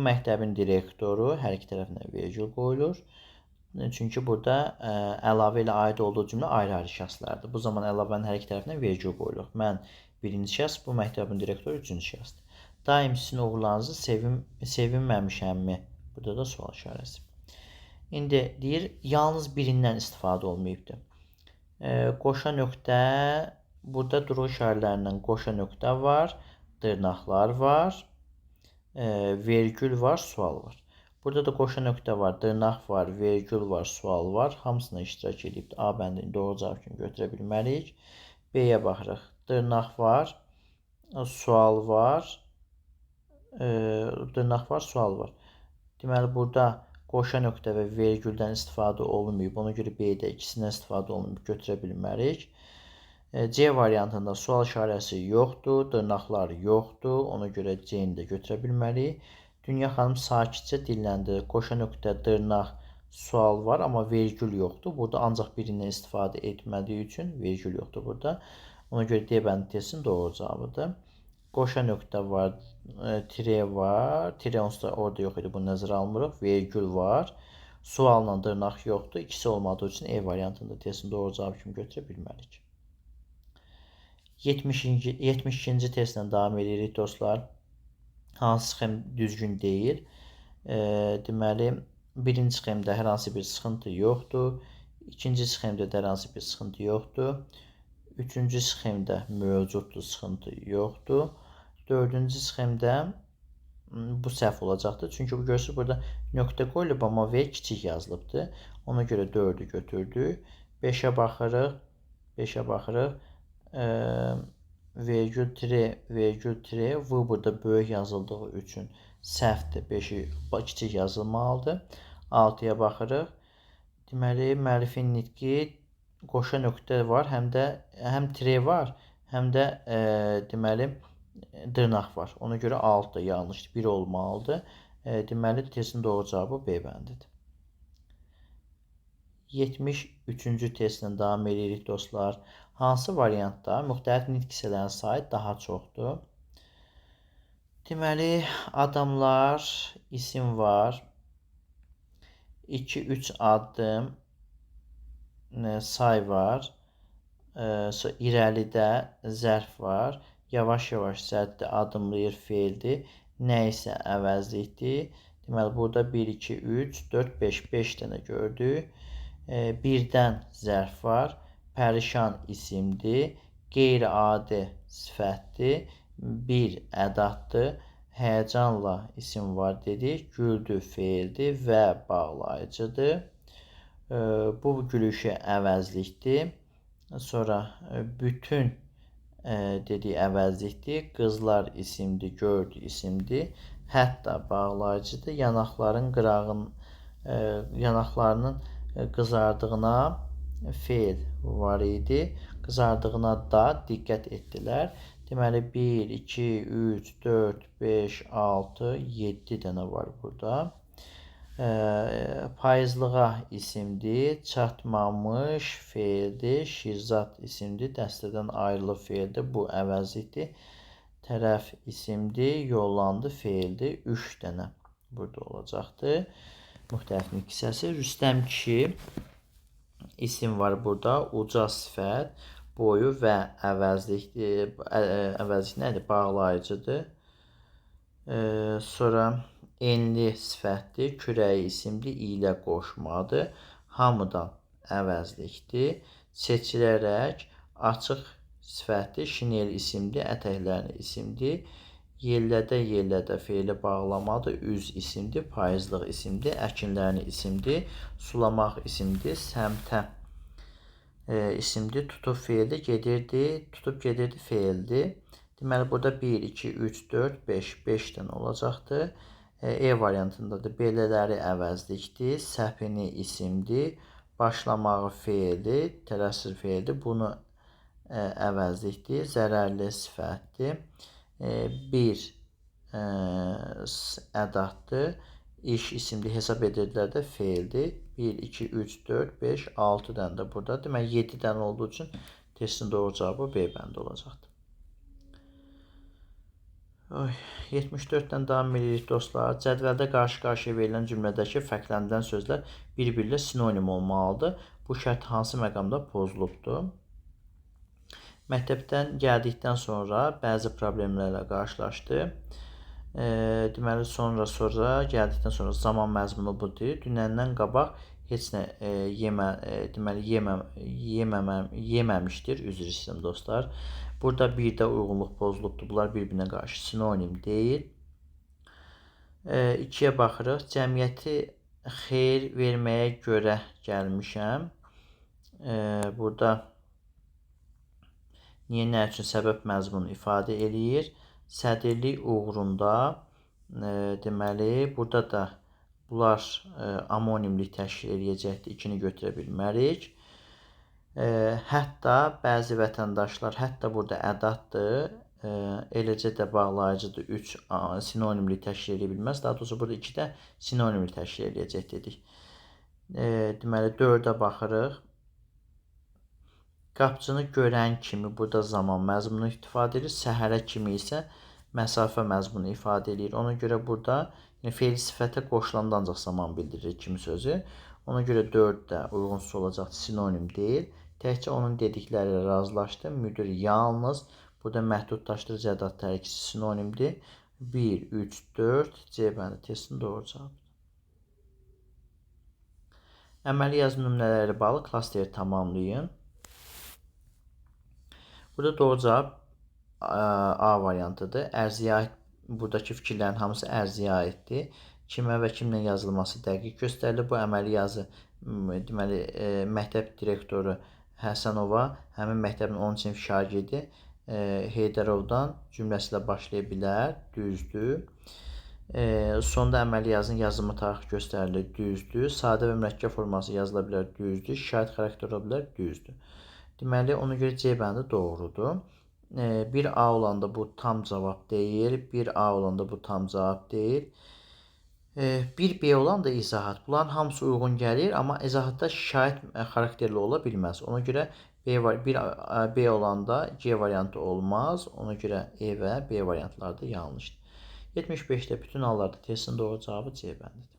məktəbin direktoru, hər iki tərəfinə vergül qoyulur. Çünki burada əlavə ilə aid olduğu cümlə ayrı-ayrı şəxslərdir. Bu zaman əlavənin hər iki tərəfinə vergül qoyulur. Mən birinci şəxs, bu məktəbin direktoru üçüncü şəxsdir. Daim sizin oğullarınızı sevinməmişəmmi? Burada da sual işarəsi. İndi deyir, yalnız birindən istifadə olmayıbdır. Qoşa nöqtə, burada durğu işarələrindən qoşa nöqtə var, dırnaqlar var, vergül var, sual var. Burada da qoşa nöqtə var, dırnaq var, vergül var, sual var. Hamısına iştirak edib A bəndini doğru cavab kimi götürə bilmərik. B-yə baxırıq. Dırnaq var, sual var, dırnaq var, sual var. Deməli, burada qoşa nöqtə və vergüldən istifadə olunmayıb. Ona görə B-də ikisindən istifadə olunmayıb, götürə bilmərik. C variantında sual işarəsi yoxdur, dırnaqlar yoxdur. Ona görə C-ni də götürə bilmərik. Dünya xanım sakitcə dilləndi. Qoşa nöqtə, dırnaq, sual var, amma vergül yoxdur. Burada ancaq birindən istifadə etmədiyi üçün vergül yoxdur burada. Ona görə D bəndi testinin doğru cavabıdır. Qoşa nöqtə var, tire var. Tire onsuz da orada yox idi, bunu nəzərə almırıq. Vergül var. Sualla dırnaq yoxdur. İkisi olmadığı üçün E variantında testin doğru cavabı kimi götürə bilmərik. 72-ci testlə davam edirik dostlar. Hansı sxem düzgün deyil? Deməli, birinci sxemdə hər hansı bir sıxıntı yoxdur. İkinci sxemdə hər hansı bir sıxıntı yoxdur. Üçüncü sxemdə mövcuddur, sıxıntı yoxdur. Dördüncü sxemdə bu səhv olacaqdır. Çünki bu görürsünüz, burada nöqtə qoyulub, amma V kiçik yazılıbdır. Ona görə 4-ü götürdük. 5-ə baxırıq. 5-ə baxırıq. Vergül tire, V burada böyük yazıldığı üçün səhvdir. 5-i kiçik yazılmalıdır. 6-ya baxırıq. Deməli, müəllifin nitqi qoşa nöqtə var, həm tire var, həm də deməli dırnaq var. Ona görə 6 da yanlışdır, 1 olmalıdır. Deməli, testin doğru cavabı B bəndidir. 73-cü testlə davam edirik dostlar. Hansı variantda müxtəlif nitq hissələrinin sayı daha çoxdur? Deməli, adamlar, isim var. 2-3 addım, say var. İrəlidə zərf var. Yavaş-yavaş zərfdə adımlayır feildir. Nə isə əvəzlikdir. Deməli, burada 1, 2, 3, 4, 5. 5 dənə gördük. Birdən zərf var. Pərişan isimdir. Qeyri-adi sifətdir. Bir ədatdır. Həyəcanla isim var dedik. Güldü feildir və bağlayıcıdır. Bu gülüşü əvəzlikdir. Sonra bütün dediyi əvəzlikdir. Qızlar isimdir, gördü isimdir. Hətta bağlayıcıdır. Yanaqlarının qızardığına feil var idi. Qızardığına da diqqət etdilər. Deməli 1, 2, 3, 4, 5, 6, 7 dənə var burada. Payızlığa isimdir, çatmamış feildir, şirzat isimdir, dəstədən ayrılıb feildir, bu əvəzlikdir. Tərəf isimdir, yollandı feildir, 3 dənə burada olacaqdır. Müxtəlifin kisəsi. Rüstəm kişi isim var burada, uca sifət, boyu və əvəzlikdir. Əvəzlik nədir? Bağlayıcıdır. Sonra enli sifətdir, kürəyi isimdir, ilə qoşmadır, hamıdan əvəzlikdir, seçilərək, açıq sifətdir, şinel isimdir, ətəklərin isimdir, yellədə feili bağlamadır, üz isimdir, payızlıq isimdir, əkinlərin isimdir, sulamaq isimdir, səmtə isimdir, tutub feildir, gedirdi, tutub gedirdi feildir. Deməli, burada 1, 2, 3, 4, 5, 5 dənə olacaqdır. E variantında da belələri əvəzlikdir, səpini isimdir, başlamağı feildir, tələsir feildir, bunu əvəzlikdir, zərərli sifətdir, 1 ədatdır, iş isimdir, hesab edirdilər də feildir, 1, 2, 3, 4, 5, 6 dənə də burada, deməli 7 dənə olduğu üçün testin doğru cavabı B bəndi olacaqdır. 74-dən davam edirik dostlar. Cədvəldə qarşı-qarşıya verilən cümlədəki fərqləndirilən sözlər bir-birilə sinonim olmalıdır. Bu şərt hansı məqamda pozulubdur? Məktəbdən gəldikdən sonra bəzi problemlərlə qarşılaşdı. Deməli, sonra gəldikdən sonra zaman məzmunu budur. Dünəndən qabaq heç nə yeməmişdir. Üzr istəyirəm dostlar. Burada bir də uyğunluq pozulubdur. Bunlar bir-birinə qarşı sinonim deyil. 2-yə baxırıq. Cəmiyyəti xeyir verməyə görə gəlmişəm. Burada niyə, nə üçün səbəb məzmunu ifadə eləyir. Sədirlik uğrunda deməli, burada da bunlar amonimlik təşkil edəcəkdir. 2-ni götürə bilmərik. Hətta bəzi vətəndaşlar, hətta burada ədatdır, eləcə də bağlayıcıdır, 3 sinonimlik təşkil edə bilməz. Daha doğrusu burada 2 də sinonimlik təşkil edəcək dedik. Deməli 4-ə baxırıq. Qapçını görən kimi burada zaman məzmunu ifadə edir, səhərə kimi isə məsafə məzmunu ifadə edir. Ona görə burada feil sifətə qoşulanda ancaq zaman bildirir kimi sözü. Ona görə 4 də uyğunsuz olacaq, sinonim deyil. Təkcə onun dedikləri ilə razılaşdı. Müdir yalnız, burada məhdudlaşdırıcı ədat tərkisi sinonimdir. 1, 3, 4, C bəndi testin doğru cavabıdır. Əməli yazım nümunələri bağlı klasteri tamamlayın. Burada doğru cavab A variantıdır. Ərziyə aid, buradakı fikirlərin hamısı ərziyə aiddir. Kimə və kimlə yazılması dəqiq göstərilir. Bu əməli yazı, deməli, məktəb direktoru Həsənova həmin məktəbin 10 sinif şagirdi Heydərovdan cümləsi ilə başlaya bilər, düzdür. Sonda əməli yazının yazımı tarixi göstərilir, düzdür. Sadə və mürəkkəb forması yazıla bilər, düzdür. Şikayət xarakter ola bilər, düzdür. Deməli, ona görə C bəndi doğrudur. 1A olanda bu tam cavab deyil, 1A olanda bu tam cavab deyil. 1B olan da izahat. Bunların hamısı uyğun gəlir, amma izahatda şikayət xarakterli ola bilməz. Ona görə B olanda C variantı olmaz. Ona görə E və B variantları da yanlışdır. 75-də bütün hallarda testin doğru cavabı C bəndidir.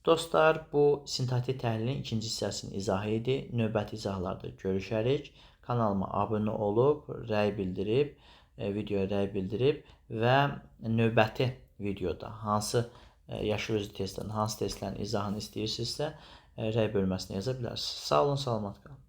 Dostlar, bu sintaktik təhlilin ikinci hissəsinin izahı idi. Növbəti izahlarda görüşərik. Kanalıma abunə olub, rəy bildirib, videoya rəy bildirib və növbəti videoda hansı yaşıl özü testlərin, hansı testlərin izahını istəyirsinizsə, rəy bölməsinə yaza bilərsiniz. Sağ olun, salamat qalın.